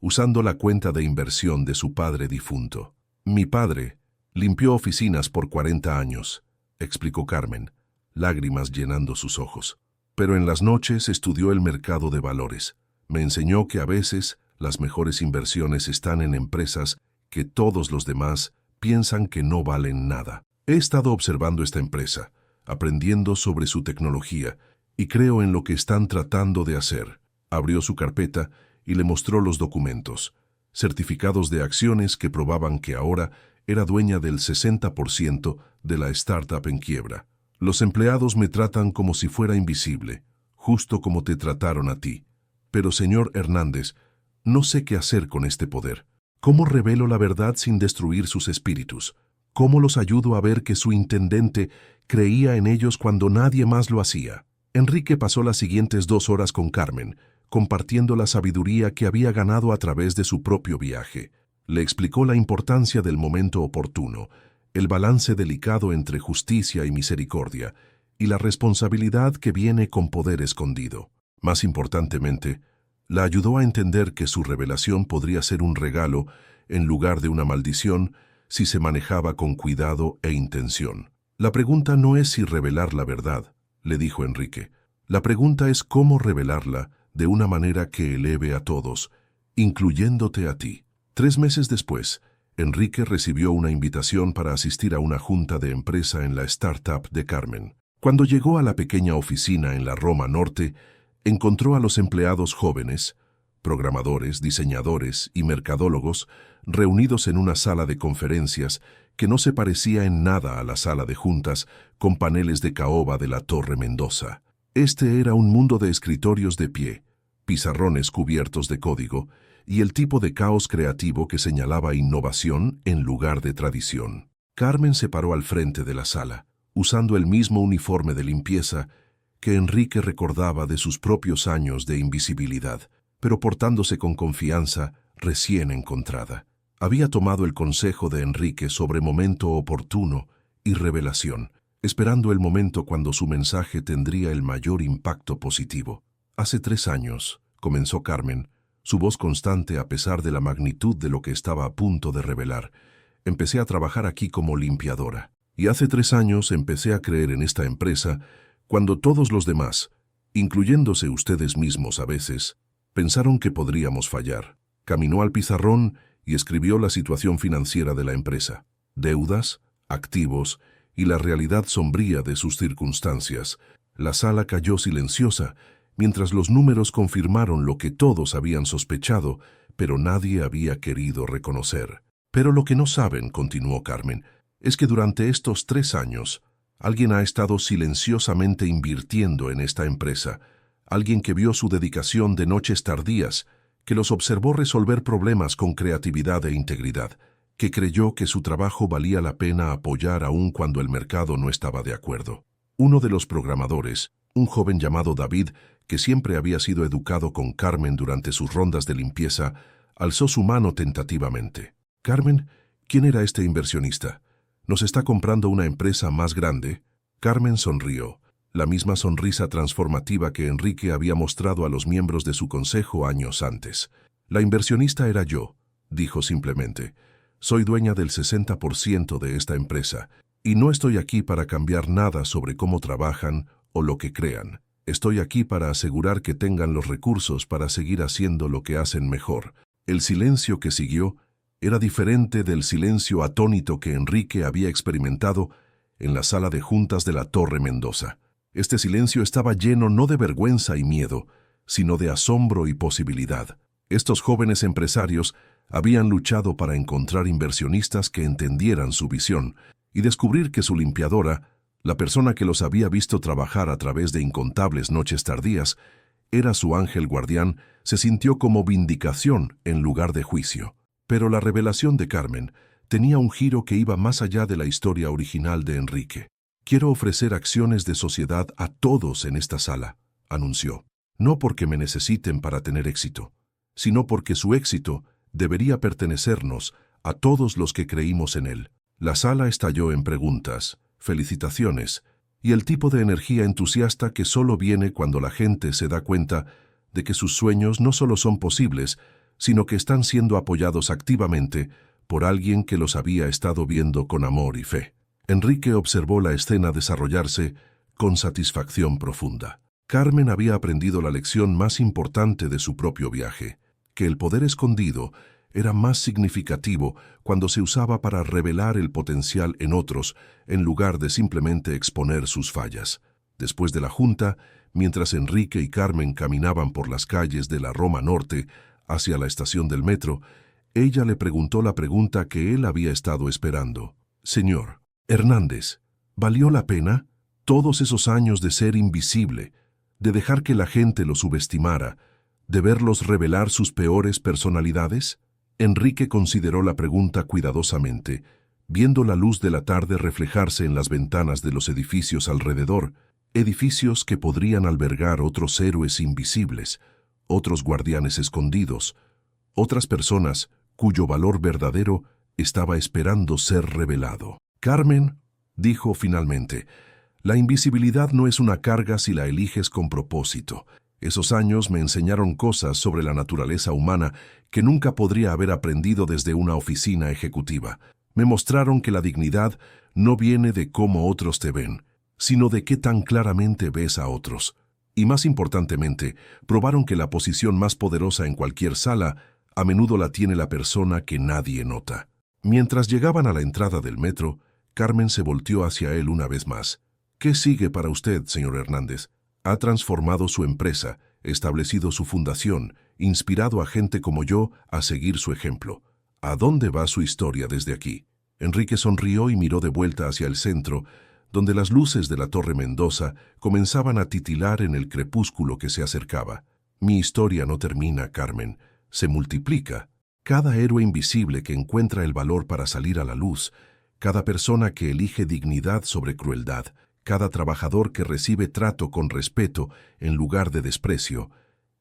usando la cuenta de inversión de su padre difunto. «Mi padre limpió oficinas por 40 años», explicó Carmen, lágrimas llenando sus ojos. «Pero en las noches estudió el mercado de valores. Me enseñó que a veces las mejores inversiones están en empresas que todos los demás piensan que no valen nada. He estado observando esta empresa, aprendiendo sobre su tecnología, y creo en lo que están tratando de hacer». Abrió su carpeta y le mostró los documentos, certificados de acciones que probaban que ahora era dueña del 60% de la startup en quiebra. «Los empleados me tratan como si fuera invisible, justo como te trataron a ti. Pero, señor Hernández, no sé qué hacer con este poder. ¿Cómo revelo la verdad sin destruir sus espíritus? ¿Cómo los ayudo a ver que su intendente creía en ellos cuando nadie más lo hacía?» Enrique pasó las siguientes 2 horas con Carmen, compartiendo la sabiduría que había ganado a través de su propio viaje. Le explicó la importancia del momento oportuno, el balance delicado entre justicia y misericordia, y la responsabilidad que viene con poder escondido. Más importantemente, la ayudó a entender que su revelación podría ser un regalo en lugar de una maldición si se manejaba con cuidado e intención. La pregunta no es si revelar la verdad, le dijo Enrique. La pregunta es cómo revelarla de una manera que eleve a todos, incluyéndote a ti. 3 meses después, Enrique recibió una invitación para asistir a una junta de empresa en la startup de Carmen. Cuando llegó a la pequeña oficina en la Roma Norte, encontró a los empleados jóvenes, programadores, diseñadores y mercadólogos reunidos en una sala de conferencias que no se parecía en nada a la sala de juntas con paneles de caoba de la Torre Mendoza. Este era un mundo de escritorios de pie, pizarrones cubiertos de código y el tipo de caos creativo que señalaba innovación en lugar de tradición. Carmen se paró al frente de la sala, usando el mismo uniforme de limpieza que Enrique recordaba de sus propios años de invisibilidad, pero portándose con confianza recién encontrada. Había tomado el consejo de Enrique sobre momento oportuno y revelación, esperando el momento cuando su mensaje tendría el mayor impacto positivo. Hace 3 años, comenzó Carmen, su voz constante a pesar de la magnitud de lo que estaba a punto de revelar. Empecé a trabajar aquí como limpiadora. Y hace 3 años empecé a creer en esta empresa cuando todos los demás, incluyéndose ustedes mismos a veces, pensaron que podríamos fallar. Caminó al pizarrón y escribió la situación financiera de la empresa, deudas, activos y la realidad sombría de sus circunstancias. La sala cayó silenciosa mientras los números confirmaron lo que todos habían sospechado, pero nadie había querido reconocer. Pero lo que no saben, continuó Carmen, es que durante estos 3 años, alguien ha estado silenciosamente invirtiendo en esta empresa, alguien que vio su dedicación de noches tardías, que los observó resolver problemas con creatividad e integridad, que creyó que su trabajo valía la pena apoyar aun cuando el mercado no estaba de acuerdo. Uno de los programadores, un joven llamado David, que siempre había sido educado con Carmen durante sus rondas de limpieza, alzó su mano tentativamente. «Carmen, ¿quién era este inversionista? ¿Nos está comprando una empresa más grande?» Carmen sonrió, la misma sonrisa transformativa que Enrique había mostrado a los miembros de su consejo años antes. «La inversionista era yo», dijo simplemente. «Soy dueña del 60% de esta empresa, y no estoy aquí para cambiar nada sobre cómo trabajan o lo que crean. Estoy aquí para asegurar que tengan los recursos para seguir haciendo lo que hacen mejor». El silencio que siguió era diferente del silencio atónito que Enrique había experimentado en la sala de juntas de la Torre Mendoza. Este silencio estaba lleno no de vergüenza y miedo, sino de asombro y posibilidad. Estos jóvenes empresarios habían luchado para encontrar inversionistas que entendieran su visión y descubrir que su limpiadora, la persona que los había visto trabajar a través de incontables noches tardías, era su ángel guardián, se sintió como vindicación en lugar de juicio. Pero la revelación de Carmen tenía un giro que iba más allá de la historia original de Enrique. «Quiero ofrecer acciones de sociedad a todos en esta sala», anunció. «No porque me necesiten para tener éxito, sino porque su éxito debería pertenecernos a todos los que creímos en él». La sala estalló en preguntas, felicitaciones y el tipo de energía entusiasta que solo viene cuando la gente se da cuenta de que sus sueños no solo son posibles, sino que están siendo apoyados activamente por alguien que los había estado viendo con amor y fe. Enrique observó la escena desarrollarse con satisfacción profunda. Carmen había aprendido la lección más importante de su propio viaje, que el poder escondido era más significativo cuando se usaba para revelar el potencial en otros en lugar de simplemente exponer sus fallas. Después de la junta, mientras Enrique y Carmen caminaban por las calles de la Roma Norte hacia la estación del metro, ella le preguntó la pregunta que él había estado esperando. «Señor Hernández, ¿valió la pena todos esos años de ser invisible, de dejar que la gente lo subestimara, de verlos revelar sus peores personalidades?» Enrique consideró la pregunta cuidadosamente, viendo la luz de la tarde reflejarse en las ventanas de los edificios alrededor, edificios que podrían albergar otros héroes invisibles, otros guardianes escondidos, otras personas cuyo valor verdadero estaba esperando ser revelado. Carmen, dijo finalmente, la invisibilidad no es una carga si la eliges con propósito. Esos años me enseñaron cosas sobre la naturaleza humana que nunca podría haber aprendido desde una oficina ejecutiva. Me mostraron que la dignidad no viene de cómo otros te ven, sino de qué tan claramente ves a otros. Y más importantemente, probaron que la posición más poderosa en cualquier sala a menudo la tiene la persona que nadie nota. Mientras llegaban a la entrada del metro, Carmen se volteó hacia él una vez más. ¿Qué sigue para usted, señor Hernández? Ha transformado su empresa, establecido su fundación, inspirado a gente como yo a seguir su ejemplo. ¿A dónde va su historia desde aquí? Enrique sonrió y miró de vuelta hacia el centro, donde las luces de la Torre Mendoza comenzaban a titilar en el crepúsculo que se acercaba. Mi historia no termina, Carmen, se multiplica. Cada héroe invisible que encuentra el valor para salir a la luz, cada persona que elige dignidad sobre crueldad, cada trabajador que recibe trato con respeto en lugar de desprecio,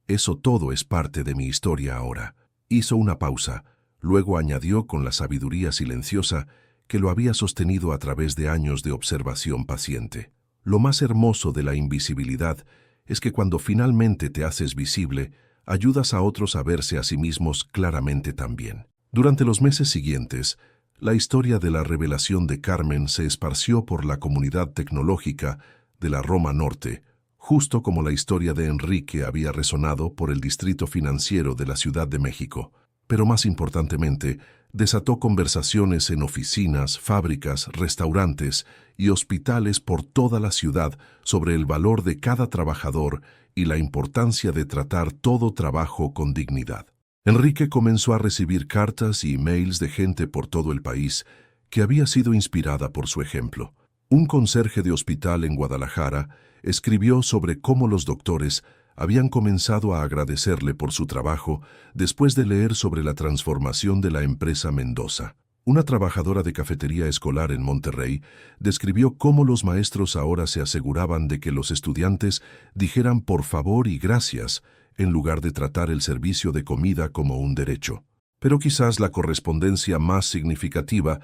eso todo es parte de mi historia ahora. Hizo una pausa, luego añadió con la sabiduría silenciosa que lo había sostenido a través de años de observación paciente. Lo más hermoso de la invisibilidad es que cuando finalmente te haces visible, ayudas a otros a verse a sí mismos claramente también. Durante los meses siguientes, la historia de la revelación de Carmen se esparció por la comunidad tecnológica de la Roma Norte, justo como la historia de Enrique había resonado por el distrito financiero de la Ciudad de México. Pero más importantemente, desató conversaciones en oficinas, fábricas, restaurantes y hospitales por toda la ciudad sobre el valor de cada trabajador y la importancia de tratar todo trabajo con dignidad. Enrique comenzó a recibir cartas y emails de gente por todo el país que había sido inspirada por su ejemplo. Un conserje de hospital en Guadalajara escribió sobre cómo los doctores habían comenzado a agradecerle por su trabajo después de leer sobre la transformación de la empresa Mendoza. Una trabajadora de cafetería escolar en Monterrey describió cómo los maestros ahora se aseguraban de que los estudiantes dijeran por favor y gracias en lugar de tratar el servicio de comida como un derecho. Pero quizás la correspondencia más significativa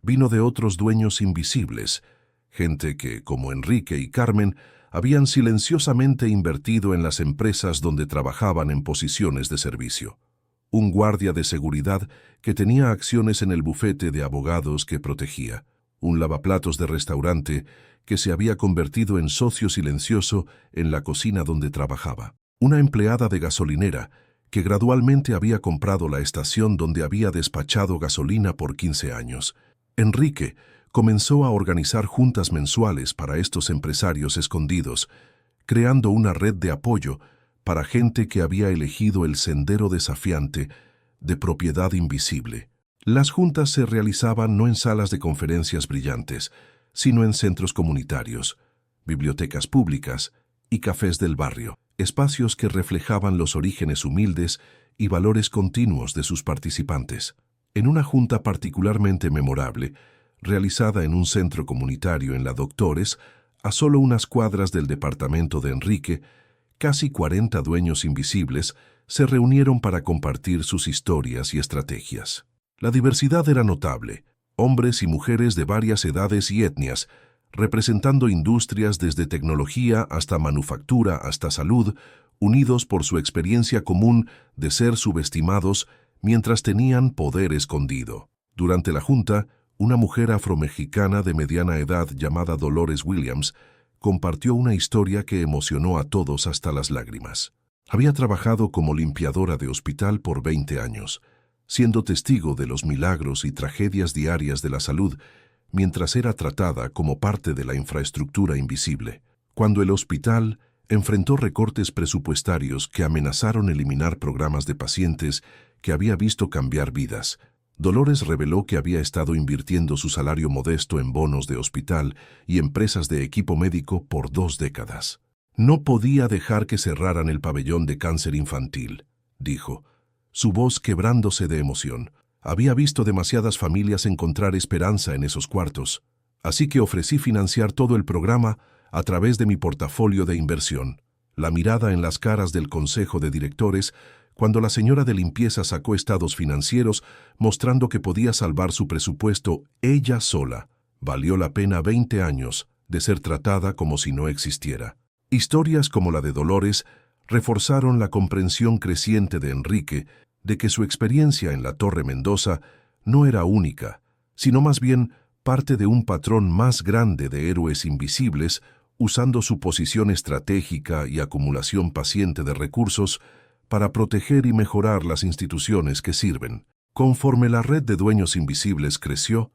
vino de otros dueños invisibles, gente que, como Enrique y Carmen, habían silenciosamente invertido en las empresas donde trabajaban en posiciones de servicio. Un guardia de seguridad que tenía acciones en el bufete de abogados que protegía. Un lavaplatos de restaurante que se había convertido en socio silencioso en la cocina donde trabajaba. Una empleada de gasolinera que gradualmente había comprado la estación donde había despachado gasolina por 15 años. Enrique comenzó a organizar juntas mensuales para estos empresarios escondidos, creando una red de apoyo para gente que había elegido el sendero desafiante de propiedad invisible. Las juntas se realizaban no en salas de conferencias brillantes, sino en centros comunitarios, bibliotecas públicas y cafés del barrio, espacios que reflejaban los orígenes humildes y valores continuos de sus participantes. En una junta particularmente memorable, realizada en un centro comunitario en la Doctores, a solo unas cuadras del departamento de Enrique, casi 40 dueños invisibles se reunieron para compartir sus historias y estrategias. La diversidad era notable, hombres y mujeres de varias edades y etnias, representando industrias desde tecnología hasta manufactura hasta salud, unidos por su experiencia común de ser subestimados mientras tenían poder escondido. Durante la junta, una mujer afromexicana de mediana edad llamada Dolores Williams compartió una historia que emocionó a todos hasta las lágrimas. Había trabajado como limpiadora de hospital por 20 años, siendo testigo de los milagros y tragedias diarias de la salud mientras era tratada como parte de la infraestructura invisible. Cuando el hospital enfrentó recortes presupuestarios que amenazaron eliminar programas de pacientes que había visto cambiar vidas, Dolores reveló que había estado invirtiendo su salario modesto en bonos de hospital y empresas de equipo médico por 2 décadas. No podía dejar que cerraran el pabellón de cáncer infantil, dijo, su voz quebrándose de emoción. Había visto demasiadas familias encontrar esperanza en esos cuartos, así que ofrecí financiar todo el programa a través de mi portafolio de inversión. La mirada en las caras del consejo de directores Cuando la señora de limpieza sacó estados financieros mostrando que podía salvar su presupuesto ella sola, valió la pena 20 años de ser tratada como si no existiera. Historias como la de Dolores reforzaron la comprensión creciente de Enrique de que su experiencia en la Torre Mendoza no era única, sino más bien parte de un patrón más grande de héroes invisibles usando su posición estratégica y acumulación paciente de recursos para proteger y mejorar las instituciones que sirven. Conforme la red de dueños invisibles creció,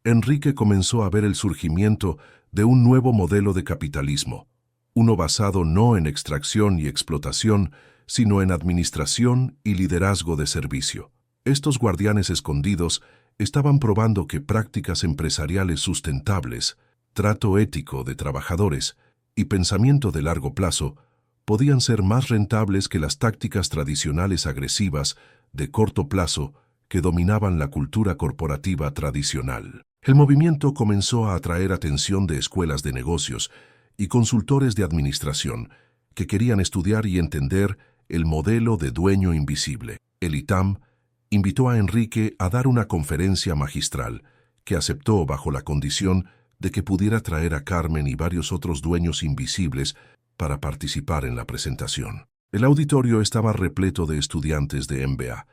Enrique comenzó a ver el surgimiento de un nuevo modelo de capitalismo, uno basado no en extracción y explotación, sino en administración y liderazgo de servicio. Estos guardianes escondidos estaban probando que prácticas empresariales sustentables, trato ético de trabajadores y pensamiento de largo plazo podían ser más rentables que las tácticas tradicionales agresivas de corto plazo que dominaban la cultura corporativa tradicional. El movimiento comenzó a atraer atención de escuelas de negocios y consultores de administración que querían estudiar y entender el modelo de dueño invisible. El ITAM invitó a Enrique a dar una conferencia magistral que aceptó bajo la condición de que pudiera traer a Carmen y varios otros dueños invisibles para participar en la presentación. El auditorio estaba repleto de estudiantes de MBA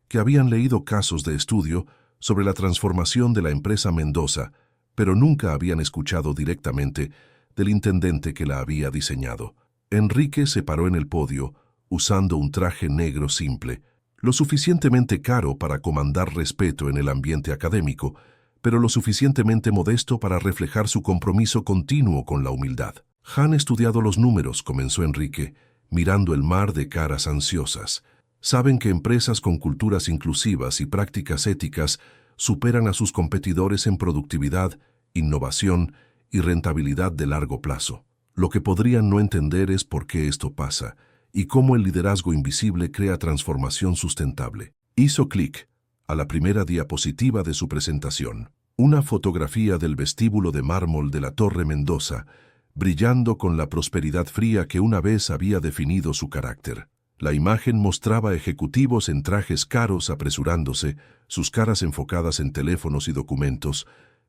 que habían leído casos de estudio sobre la transformación de la empresa Mendoza, pero nunca habían escuchado directamente del intendente que la había diseñado. Enrique se paró en el podio usando un traje negro simple, lo suficientemente caro para comandar respeto en el ambiente académico, pero lo suficientemente modesto para reflejar su compromiso continuo con la humildad. Han estudiado los números, comenzó Enrique, mirando el mar de caras ansiosas. Saben que empresas con culturas inclusivas y prácticas éticas superan a sus competidores en productividad, innovación y rentabilidad de largo plazo. Lo que podrían no entender es por qué esto pasa y cómo el liderazgo invisible crea transformación sustentable. Hizo clic a la primera diapositiva de su presentación. Una fotografía del vestíbulo de mármol de la Torre Mendoza, brillando con la prosperidad fría que una vez había definido su carácter. La imagen mostraba ejecutivos en trajes caros apresurándose, sus caras enfocadas en teléfonos y documentos,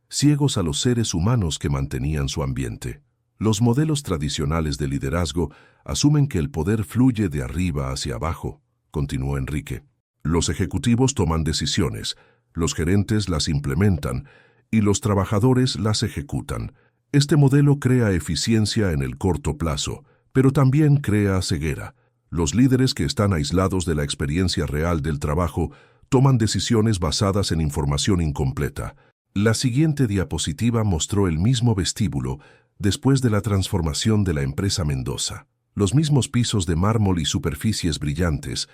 ciegos a los seres humanos que mantenían su ambiente. Los modelos tradicionales de liderazgo asumen que el poder fluye de arriba hacia abajo, continuó Enrique. Los ejecutivos toman decisiones, los gerentes las implementan y los trabajadores las ejecutan. Este modelo crea eficiencia en el corto plazo, pero también crea ceguera. Los líderes que están aislados de la experiencia real del trabajo toman decisiones basadas en información incompleta. La siguiente diapositiva mostró el mismo vestíbulo después de la transformación de la empresa Mendoza. Los mismos pisos de mármol y superficies brillantes,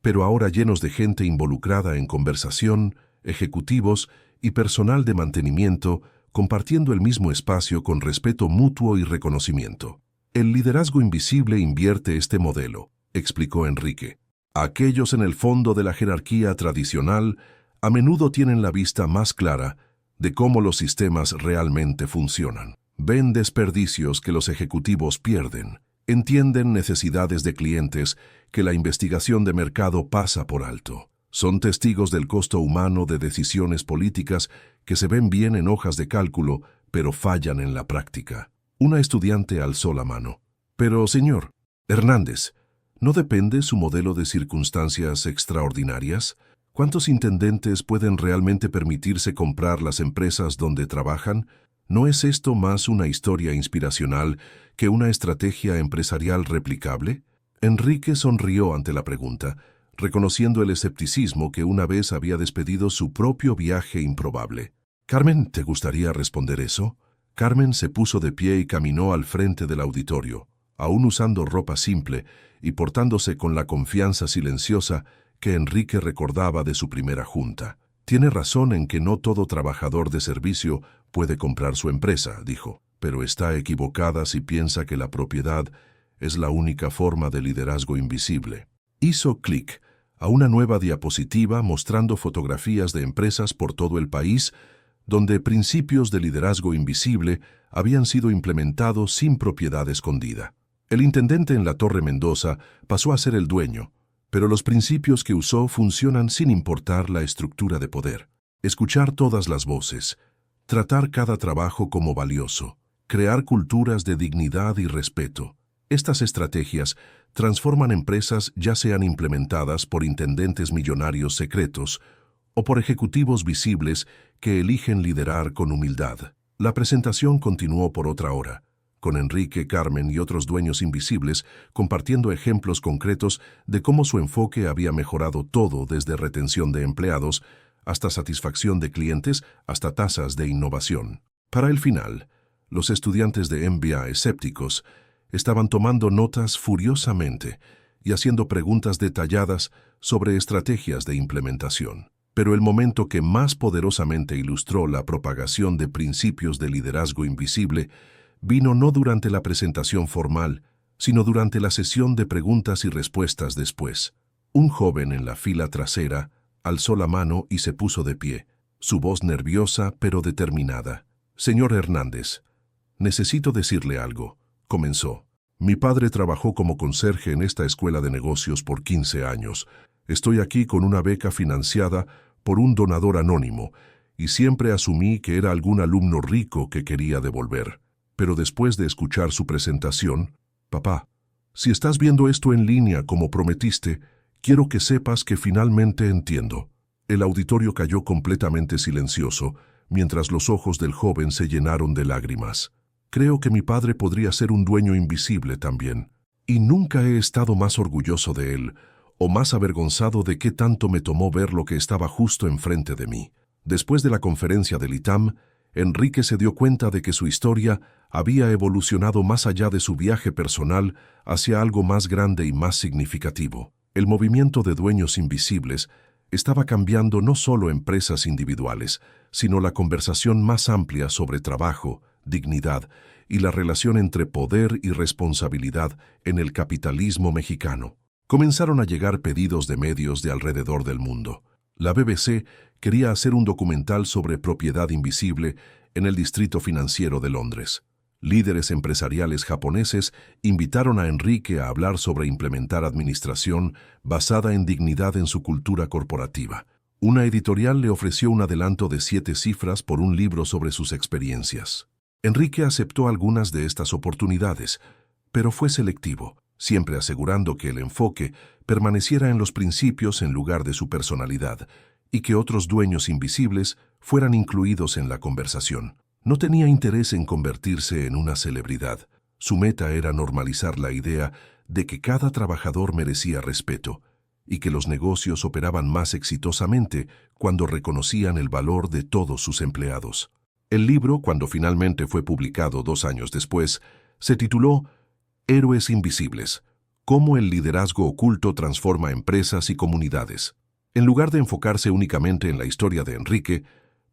pero ahora llenos de gente involucrada en conversación, ejecutivos y personal de mantenimiento, compartiendo el mismo espacio con respeto mutuo y reconocimiento. El liderazgo invisible invierte este modelo, explicó Enrique. Aquellos en el fondo de la jerarquía tradicional a menudo tienen la vista más clara de cómo los sistemas realmente funcionan. Ven desperdicios que los ejecutivos pierden. Entienden necesidades de clientes que la investigación de mercado pasa por alto. Son testigos del costo humano de decisiones políticas que se ven bien en hojas de cálculo, pero fallan en la práctica. Una estudiante alzó la mano. Pero, señor Hernández, ¿no depende su modelo de circunstancias extraordinarias? ¿Cuántos intendentes pueden realmente permitirse comprar las empresas donde trabajan? ¿No es esto más una historia inspiracional que una estrategia empresarial replicable? Enrique sonrió ante la pregunta, reconociendo el escepticismo que una vez había despedido su propio viaje improbable. «Carmen, ¿te gustaría responder eso?» Carmen se puso de pie y caminó al frente del auditorio, aún usando ropa simple y portándose con la confianza silenciosa que Enrique recordaba de su primera junta. «Tiene razón en que no todo trabajador de servicio puede comprar su empresa», dijo, «pero está equivocada si piensa que la propiedad es la única forma de liderazgo invisible». Hizo clic a una nueva diapositiva mostrando fotografías de empresas por todo el país donde principios de liderazgo invisible habían sido implementados sin propiedad escondida. El intendente en la Torre Mendoza pasó a ser el dueño, Pero los principios que usó funcionan sin importar la estructura de poder. Escuchar todas las voces, tratar cada trabajo como valioso, crear culturas de dignidad y respeto. Estas estrategias transforman empresas ya sean implementadas por intendentes millonarios secretos o por ejecutivos visibles que eligen liderar con humildad. La presentación continuó por otra hora, con Enrique, Carmen y otros dueños invisibles compartiendo ejemplos concretos de cómo su enfoque había mejorado todo desde retención de empleados hasta satisfacción de clientes hasta tasas de innovación. Para el final, los estudiantes de MBA escépticos estaban tomando notas furiosamente y haciendo preguntas detalladas sobre estrategias de implementación. Pero el momento que más poderosamente ilustró la propagación de principios de liderazgo invisible vino no durante la presentación formal, sino durante la sesión de preguntas y respuestas después. Un joven en la fila trasera alzó la mano y se puso de pie, su voz nerviosa pero determinada. «Señor Hernández, necesito decirle algo», comenzó. «Mi padre trabajó como conserje en esta escuela de negocios por 15 años. Estoy aquí con una beca financiada por un donador anónimo y siempre asumí que era algún alumno rico que quería devolver. Pero después de escuchar su presentación, papá, si estás viendo esto en línea como prometiste, quiero que sepas que finalmente entiendo». El auditorio cayó completamente silencioso, mientras los ojos del joven se llenaron de lágrimas. «Creo que mi padre podría ser un dueño invisible también, y nunca he estado más orgulloso de él, o más avergonzado de qué tanto me tomó ver lo que estaba justo enfrente de mí». Después de la conferencia del ITAM, Enrique se dio cuenta de que su historia había evolucionado más allá de su viaje personal hacia algo más grande y más significativo. El movimiento de dueños invisibles estaba cambiando no solo empresas individuales, sino la conversación más amplia sobre trabajo, dignidad y la relación entre poder y responsabilidad en el capitalismo mexicano. Comenzaron a llegar pedidos de medios de alrededor del mundo. La BBC quería hacer un documental sobre propiedad invisible en el distrito financiero de Londres. Líderes empresariales japoneses invitaron a Enrique a hablar sobre implementar administración basada en dignidad en su cultura corporativa. Una editorial le ofreció un adelanto de 7 cifras por un libro sobre sus experiencias. Enrique aceptó algunas de estas oportunidades, pero fue selectivo, siempre asegurando que el enfoque permaneciera en los principios en lugar de su personalidad y que otros dueños invisibles fueran incluidos en la conversación. No tenía interés en convertirse en una celebridad. Su meta era normalizar la idea de que cada trabajador merecía respeto y que los negocios operaban más exitosamente cuando reconocían el valor de todos sus empleados. El libro, cuando finalmente fue publicado 2 años después, se tituló Héroes Invisibles: cómo el liderazgo oculto transforma empresas y comunidades. En lugar de enfocarse únicamente en la historia de Enrique,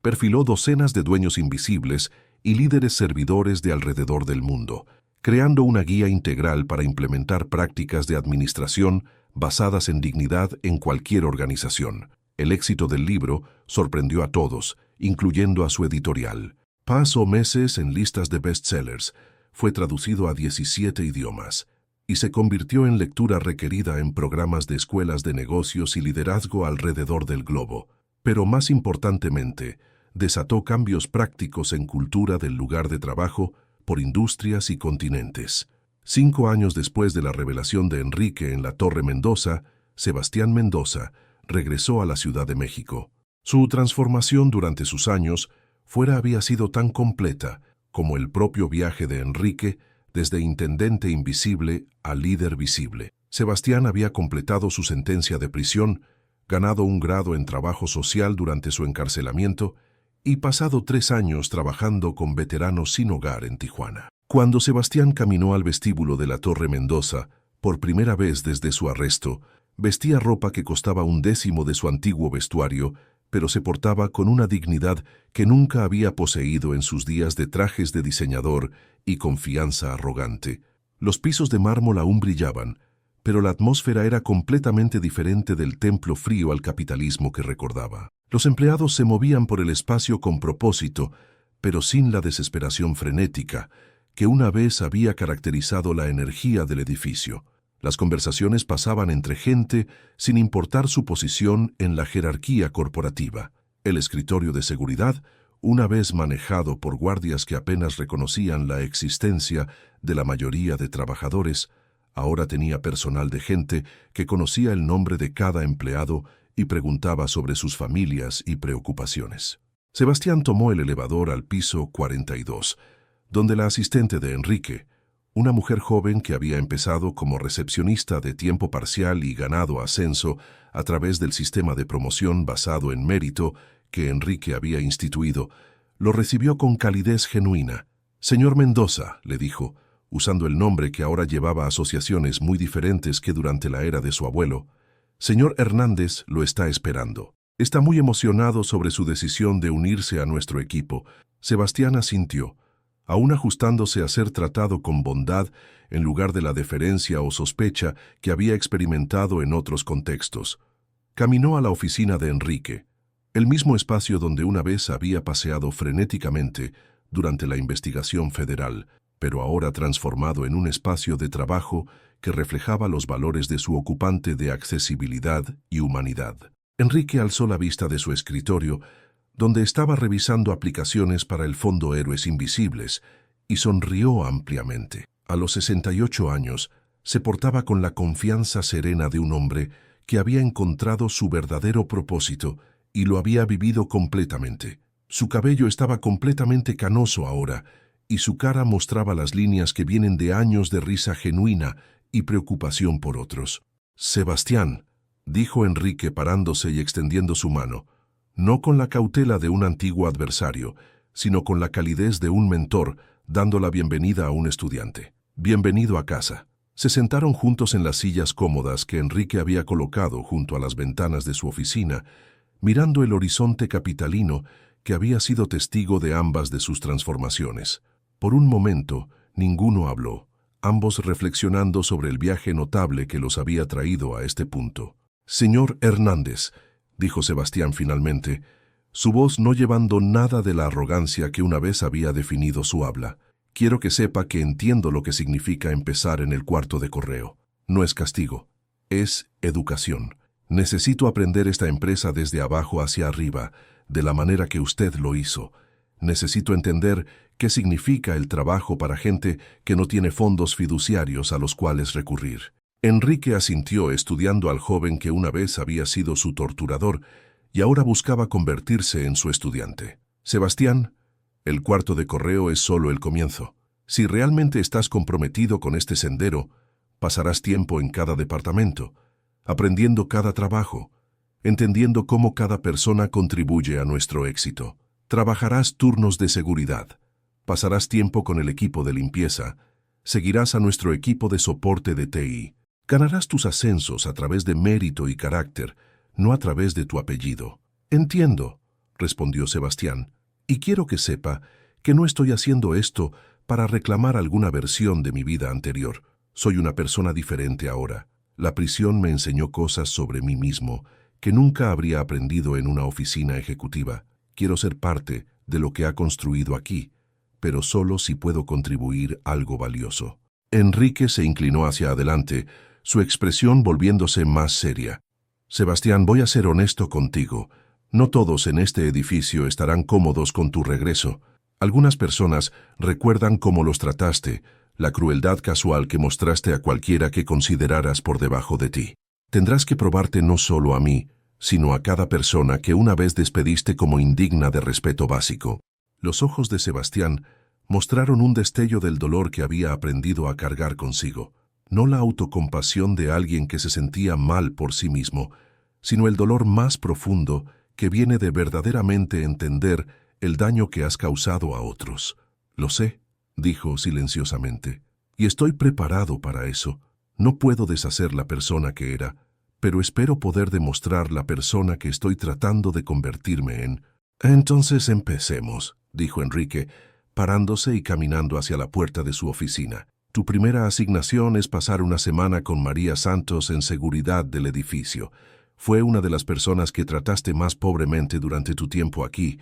perfiló docenas de dueños invisibles y líderes servidores de alrededor del mundo, creando una guía integral para implementar prácticas de administración basadas en dignidad en cualquier organización. El éxito del libro sorprendió a todos, incluyendo a su editorial. Pasó meses en listas de bestsellers, fue traducido a 17 idiomas y se convirtió en lectura requerida en programas de escuelas de negocios y liderazgo alrededor del globo. Pero más importantemente, desató cambios prácticos en cultura del lugar de trabajo por industrias y continentes. 5 años después de la revelación de Enrique en la Torre Mendoza, Sebastián Mendoza regresó a la Ciudad de México. Su transformación durante sus años fuera había sido tan completa como el propio viaje de Enrique desde intendente invisible a líder visible. Sebastián había completado su sentencia de prisión, ganado un grado en trabajo social durante su encarcelamiento y pasado 3 años trabajando con veteranos sin hogar en Tijuana. Cuando Sebastián caminó al vestíbulo de la Torre Mendoza, por primera vez desde su arresto, vestía ropa que costaba 1/10 de su antiguo vestuario, pero se portaba con una dignidad que nunca había poseído en sus días de trajes de diseñador y confianza arrogante. Los pisos de mármol aún brillaban, pero la atmósfera era completamente diferente del templo frío al capitalismo que recordaba. Los empleados se movían por el espacio con propósito, pero sin la desesperación frenética que una vez había caracterizado la energía del edificio. Las conversaciones pasaban entre gente sin importar su posición en la jerarquía corporativa. El escritorio de seguridad, una vez manejado por guardias que apenas reconocían la existencia de la mayoría de trabajadores, ahora tenía personal de gente que conocía el nombre de cada empleado y preguntaba sobre sus familias y preocupaciones. Sebastián tomó el elevador al piso 42, donde la asistente de Enrique, una mujer joven que había empezado como recepcionista de tiempo parcial y ganado ascenso a través del sistema de promoción basado en mérito que Enrique había instituido, lo recibió con calidez genuina. «Señor Mendoza», le dijo, usando el nombre que ahora llevaba asociaciones muy diferentes que durante la era de su abuelo, «Señor Hernández lo está esperando. Está muy emocionado sobre su decisión de unirse a nuestro equipo». Sebastián asintió, aún ajustándose a ser tratado con bondad en lugar de la deferencia o sospecha que había experimentado en otros contextos. Caminó a la oficina de Enrique, el mismo espacio donde una vez había paseado frenéticamente durante la investigación federal, pero ahora transformado en un espacio de trabajo que reflejaba los valores de su ocupante de accesibilidad y humanidad. Enrique alzó la vista de su escritorio, donde estaba revisando aplicaciones para el Fondo Héroes Invisibles, y sonrió ampliamente. A los 68 años, se portaba con la confianza serena de un hombre que había encontrado su verdadero propósito y lo había vivido completamente. Su cabello estaba completamente canoso ahora, y su cara mostraba las líneas que vienen de años de risa genuina y preocupación por otros. «Sebastián», dijo Enrique parándose y extendiendo su mano, no con la cautela de un antiguo adversario, sino con la calidez de un mentor, dando la bienvenida a un estudiante. «Bienvenido a casa». Se sentaron juntos en las sillas cómodas que Enrique había colocado junto a las ventanas de su oficina, mirando el horizonte capitalino que había sido testigo de ambas de sus transformaciones. Por un momento, ninguno habló, ambos reflexionando sobre el viaje notable que los había traído a este punto. «Señor Hernández», dijo Sebastián finalmente, su voz no llevando nada de la arrogancia que una vez había definido su habla. «Quiero que sepa que entiendo lo que significa empezar en el cuarto de correo. No es castigo, es educación. Necesito aprender esta empresa desde abajo hacia arriba, de la manera que usted lo hizo. Necesito entender qué significa el trabajo para gente que no tiene fondos fiduciarios a los cuales recurrir». Enrique asintió estudiando al joven que una vez había sido su torturador y ahora buscaba convertirse en su estudiante. «Sebastián, el cuarto de correo es solo el comienzo. Si realmente estás comprometido con este sendero, pasarás tiempo en cada departamento, aprendiendo cada trabajo, entendiendo cómo cada persona contribuye a nuestro éxito. Trabajarás turnos de seguridad, pasarás tiempo con el equipo de limpieza, seguirás a nuestro equipo de soporte de TI. Ganarás tus ascensos a través de mérito y carácter, no a través de tu apellido». «Entiendo», respondió Sebastián, «y quiero que sepa que no estoy haciendo esto para reclamar alguna versión de mi vida anterior. Soy una persona diferente ahora. La prisión me enseñó cosas sobre mí mismo que nunca habría aprendido en una oficina ejecutiva. Quiero ser parte de lo que ha construido aquí, pero solo si puedo contribuir algo valioso». Enrique se inclinó hacia adelante, su expresión volviéndose más seria. «Sebastián, voy a ser honesto contigo. No todos en este edificio estarán cómodos con tu regreso. Algunas personas recuerdan cómo los trataste, la crueldad casual que mostraste a cualquiera que consideraras por debajo de ti. Tendrás que probarte no solo a mí, sino a cada persona que una vez despediste como indigna de respeto básico». Los ojos de Sebastián mostraron un destello del dolor que había aprendido a cargar consigo. No la autocompasión de alguien que se sentía mal por sí mismo, sino el dolor más profundo que viene de verdaderamente entender el daño que has causado a otros. «Lo sé», dijo silenciosamente, «y estoy preparado para eso. No puedo deshacer la persona que era, pero espero poder demostrar la persona que estoy tratando de convertirme en». «Entonces empecemos», dijo Enrique, parándose y caminando hacia la puerta de su oficina. «Tu primera asignación es pasar una semana con María Santos en seguridad del edificio. Fue una de las personas que trataste más pobremente durante tu tiempo aquí,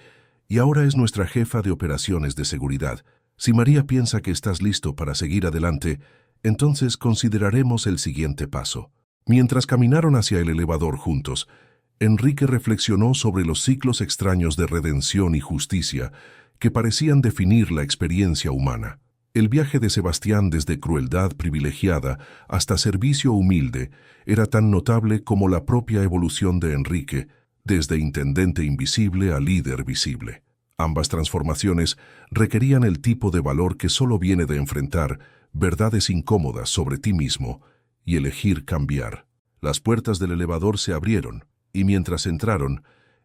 y ahora es nuestra jefa de operaciones de seguridad. Si María piensa que estás listo para seguir adelante, Entonces consideraremos el siguiente paso. Mientras caminaron hacia el elevador juntos, Enrique reflexionó sobre los ciclos extraños de redención y justicia que parecían definir la experiencia humana. El viaje de Sebastián desde crueldad privilegiada hasta servicio humilde era tan notable como la propia evolución de Enrique, desde intendente invisible a líder visible. Ambas transformaciones requerían el tipo de valor que solo viene de enfrentar verdades incómodas sobre ti mismo y elegir cambiar. Las puertas del elevador se abrieron, y mientras entraron,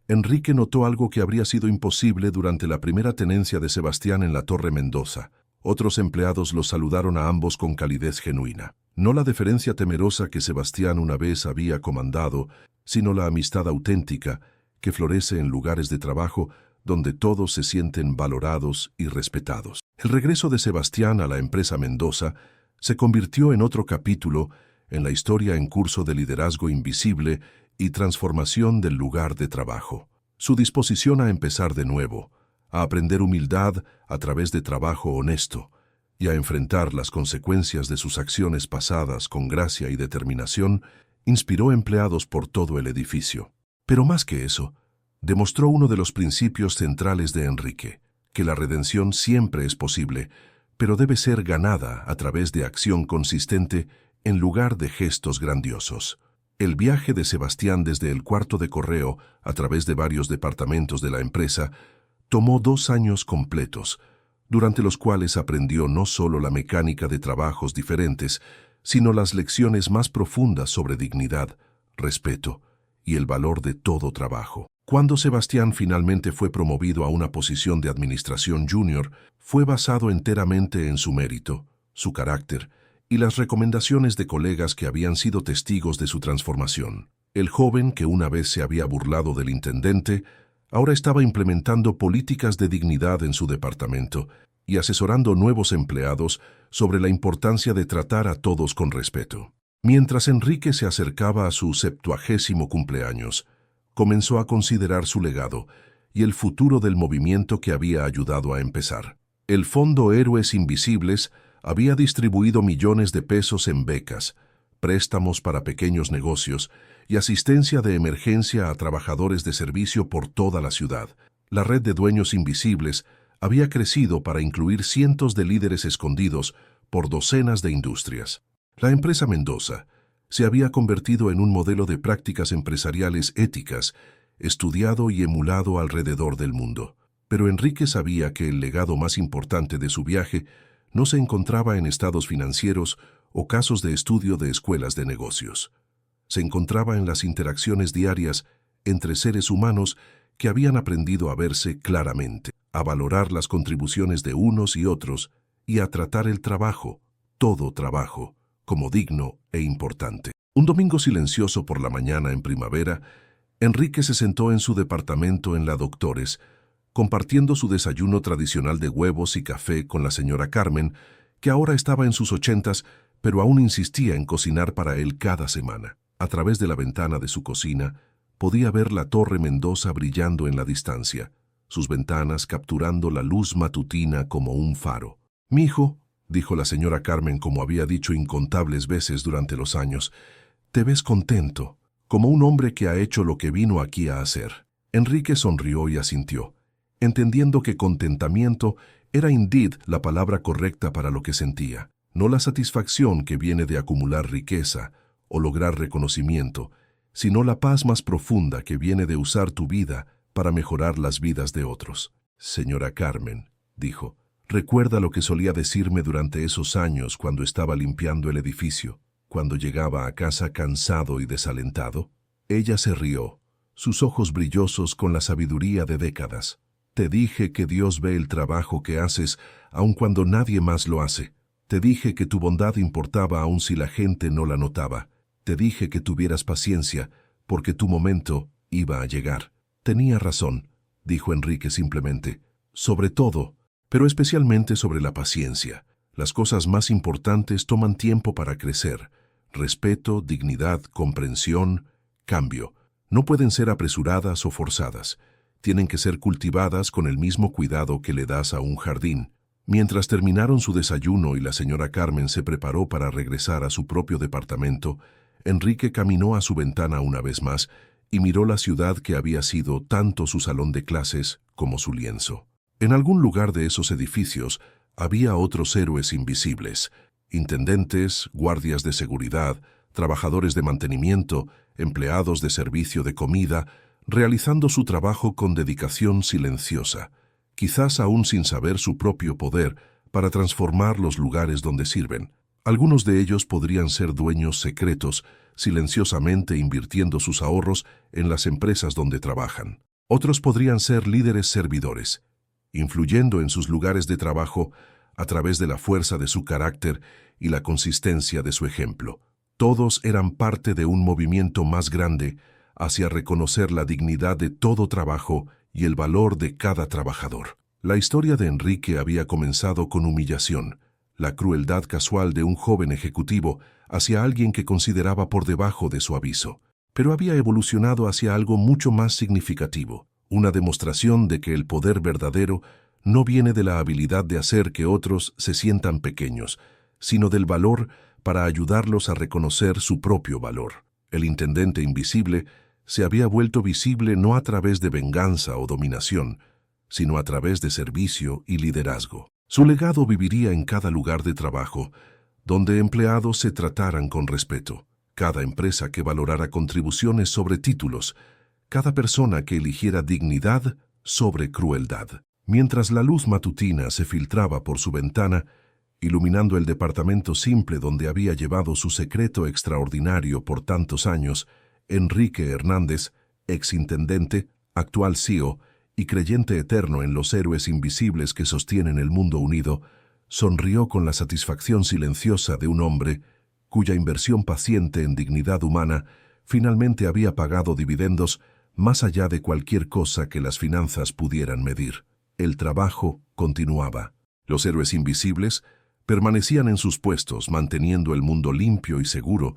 Enrique notó algo que habría sido imposible durante la primera tenencia de Sebastián en la Torre Mendoza. Otros empleados los saludaron a ambos con calidez genuina. No la deferencia temerosa que Sebastián una vez había comandado, sino la amistad auténtica que florece en lugares de trabajo donde todos se sienten valorados y respetados. El regreso de Sebastián a la empresa Mendoza se convirtió en otro capítulo en la historia en curso de liderazgo invisible y transformación del lugar de trabajo. Su disposición a empezar de nuevo, a aprender humildad a través de trabajo honesto y a enfrentar las consecuencias de sus acciones pasadas con gracia y determinación, inspiró empleados por todo el edificio. Pero más que eso, demostró uno de los principios centrales de Enrique, que la redención siempre es posible, pero debe ser ganada a través de acción consistente en lugar de gestos grandiosos. El viaje de Sebastián desde el cuarto de correo a través de varios departamentos de la empresa tomó 2 años completos, durante los cuales aprendió no solo la mecánica de trabajos diferentes, sino las lecciones más profundas sobre dignidad, respeto y el valor de todo trabajo. Cuando Sebastián finalmente fue promovido a una posición de administración junior, fue basado enteramente en su mérito, su carácter y las recomendaciones de colegas que habían sido testigos de su transformación. El joven, que una vez se había burlado del intendente, ahora estaba implementando políticas de dignidad en su departamento y asesorando nuevos empleados sobre la importancia de tratar a todos con respeto. Mientras Enrique se acercaba a su 70º cumpleaños, comenzó a considerar su legado y el futuro del movimiento que había ayudado a empezar. El Fondo Héroes Invisibles había distribuido millones de pesos en becas, préstamos para pequeños negocios y asistencia de emergencia a trabajadores de servicio por toda la ciudad. La red de dueños invisibles había crecido para incluir cientos de líderes escondidos por docenas de industrias. La empresa Mendoza se había convertido en un modelo de prácticas empresariales éticas, estudiado y emulado alrededor del mundo. Pero Enrique sabía que el legado más importante de su viaje no se encontraba en estados financieros o casos de estudio de escuelas de negocios. Se encontraba en las interacciones diarias entre seres humanos que habían aprendido a verse claramente, a valorar las contribuciones de unos y otros y a tratar el trabajo, todo trabajo, como digno e importante. Un domingo silencioso por la mañana en primavera, Enrique se sentó en su departamento en la Doctores, compartiendo su desayuno tradicional de huevos y café con la señora Carmen, que ahora estaba en sus 80s, pero aún insistía en cocinar para él cada semana. A través de la ventana de su cocina, podía ver la Torre Mendoza brillando en la distancia, sus ventanas capturando la luz matutina como un faro. «Mijo», dijo la señora Carmen como había dicho incontables veces durante los años, «te ves contento, como un hombre que ha hecho lo que vino aquí a hacer». Enrique sonrió y asintió, entendiendo que contentamiento era indeed la palabra correcta para lo que sentía, no la satisfacción que viene de acumular riqueza o lograr reconocimiento, sino la paz más profunda que viene de usar tu vida para mejorar las vidas de otros. «Señora Carmen», dijo, «¿recuerda lo que solía decirme durante esos años cuando estaba limpiando el edificio, cuando llegaba a casa cansado y desalentado?» Ella se rió, sus ojos brillosos con la sabiduría de décadas. «Te dije que Dios ve el trabajo que haces aun cuando nadie más lo hace. Te dije que tu bondad importaba aun si la gente no la notaba. Te dije que tuvieras paciencia, porque tu momento iba a llegar». «Tenía razón», dijo Enrique simplemente, «sobre todo, pero especialmente sobre la paciencia. Las cosas más importantes toman tiempo para crecer. Respeto, dignidad, comprensión, cambio. No pueden ser apresuradas o forzadas. Tienen que ser cultivadas con el mismo cuidado que le das a un jardín. Mientras terminaron su desayuno y la señora Carmen se preparó para regresar a su propio departamento, Enrique caminó a su ventana una vez más y miró la ciudad que había sido tanto su salón de clases como su lienzo. En algún lugar de esos edificios había otros héroes invisibles, intendentes, guardias de seguridad, trabajadores de mantenimiento, empleados de servicio de comida, realizando su trabajo con dedicación silenciosa, quizás aún sin saber su propio poder para transformar los lugares donde sirven. Algunos de ellos podrían ser dueños secretos, silenciosamente invirtiendo sus ahorros en las empresas donde trabajan. Otros podrían ser líderes servidores, influyendo en sus lugares de trabajo a través de la fuerza de su carácter y la consistencia de su ejemplo. Todos eran parte de un movimiento más grande hacia reconocer la dignidad de todo trabajo y el valor de cada trabajador. La historia de Enrique había comenzado con humillación, la crueldad casual de un joven ejecutivo hacia alguien que consideraba por debajo de su aviso, pero había evolucionado hacia algo mucho más significativo, una demostración de que el poder verdadero no viene de la habilidad de hacer que otros se sientan pequeños, sino del valor para ayudarlos a reconocer su propio valor. El intendente invisible se había vuelto visible no a través de venganza o dominación, sino a través de servicio y liderazgo. Su legado viviría en cada lugar de trabajo, donde empleados se trataran con respeto, cada empresa que valorara contribuciones sobre títulos, cada persona que eligiera dignidad sobre crueldad. Mientras la luz matutina se filtraba por su ventana, iluminando el departamento simple donde había llevado su secreto extraordinario por tantos años, Enrique Hernández, exintendente, actual CEO y creyente eterno en los héroes invisibles que sostienen el mundo unido, sonrió con la satisfacción silenciosa de un hombre cuya inversión paciente en dignidad humana finalmente había pagado dividendos más allá de cualquier cosa que las finanzas pudieran medir. El trabajo continuaba. Los héroes invisibles permanecían en sus puestos, manteniendo el mundo limpio y seguro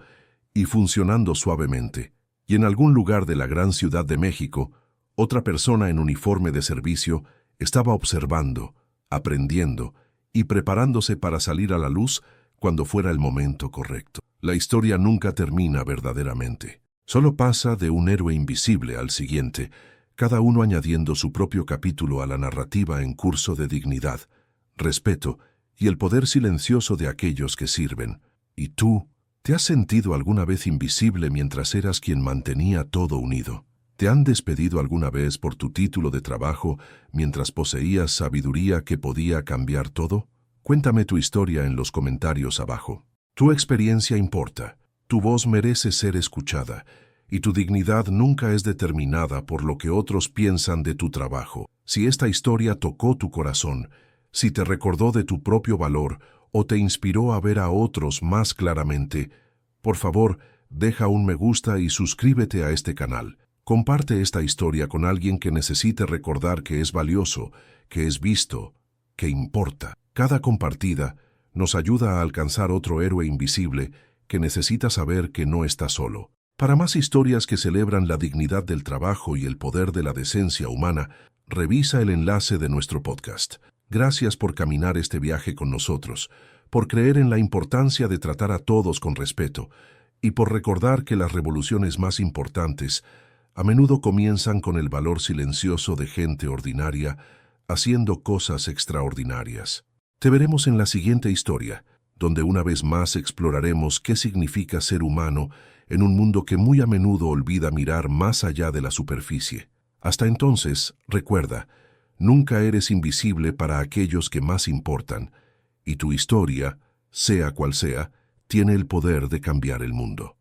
y funcionando suavemente. Y en algún lugar de la gran ciudad de México, otra persona en uniforme de servicio estaba observando, aprendiendo y preparándose para salir a la luz cuando fuera el momento correcto. La historia nunca termina verdaderamente. Solo pasa de un héroe invisible al siguiente, cada uno añadiendo su propio capítulo a la narrativa en curso de dignidad, respeto y el poder silencioso de aquellos que sirven. ¿Y tú? ¿Te has sentido alguna vez invisible mientras eras quien mantenía todo unido? ¿Te han despedido alguna vez por tu título de trabajo mientras poseías sabiduría que podía cambiar todo? Cuéntame tu historia en los comentarios abajo. Tu experiencia importa, tu voz merece ser escuchada, y tu dignidad nunca es determinada por lo que otros piensan de tu trabajo. Si esta historia tocó tu corazón, si te recordó de tu propio valor o te inspiró a ver a otros más claramente, por favor, deja un me gusta y suscríbete a este canal. Comparte esta historia con alguien que necesite recordar que es valioso, que es visto, que importa. Cada compartida nos ayuda a alcanzar otro héroe invisible que necesita saber que no está solo. Para más historias que celebran la dignidad del trabajo y el poder de la decencia humana, revisa el enlace de nuestro podcast. Gracias por caminar este viaje con nosotros, por creer en la importancia de tratar a todos con respeto y por recordar que las revoluciones más importantes a menudo comienzan con el valor silencioso de gente ordinaria haciendo cosas extraordinarias. Te veremos en la siguiente historia, donde una vez más exploraremos qué significa ser humano en un mundo que muy a menudo olvida mirar más allá de la superficie. Hasta entonces, recuerda, nunca eres invisible para aquellos que más importan, y tu historia, sea cual sea, tiene el poder de cambiar el mundo.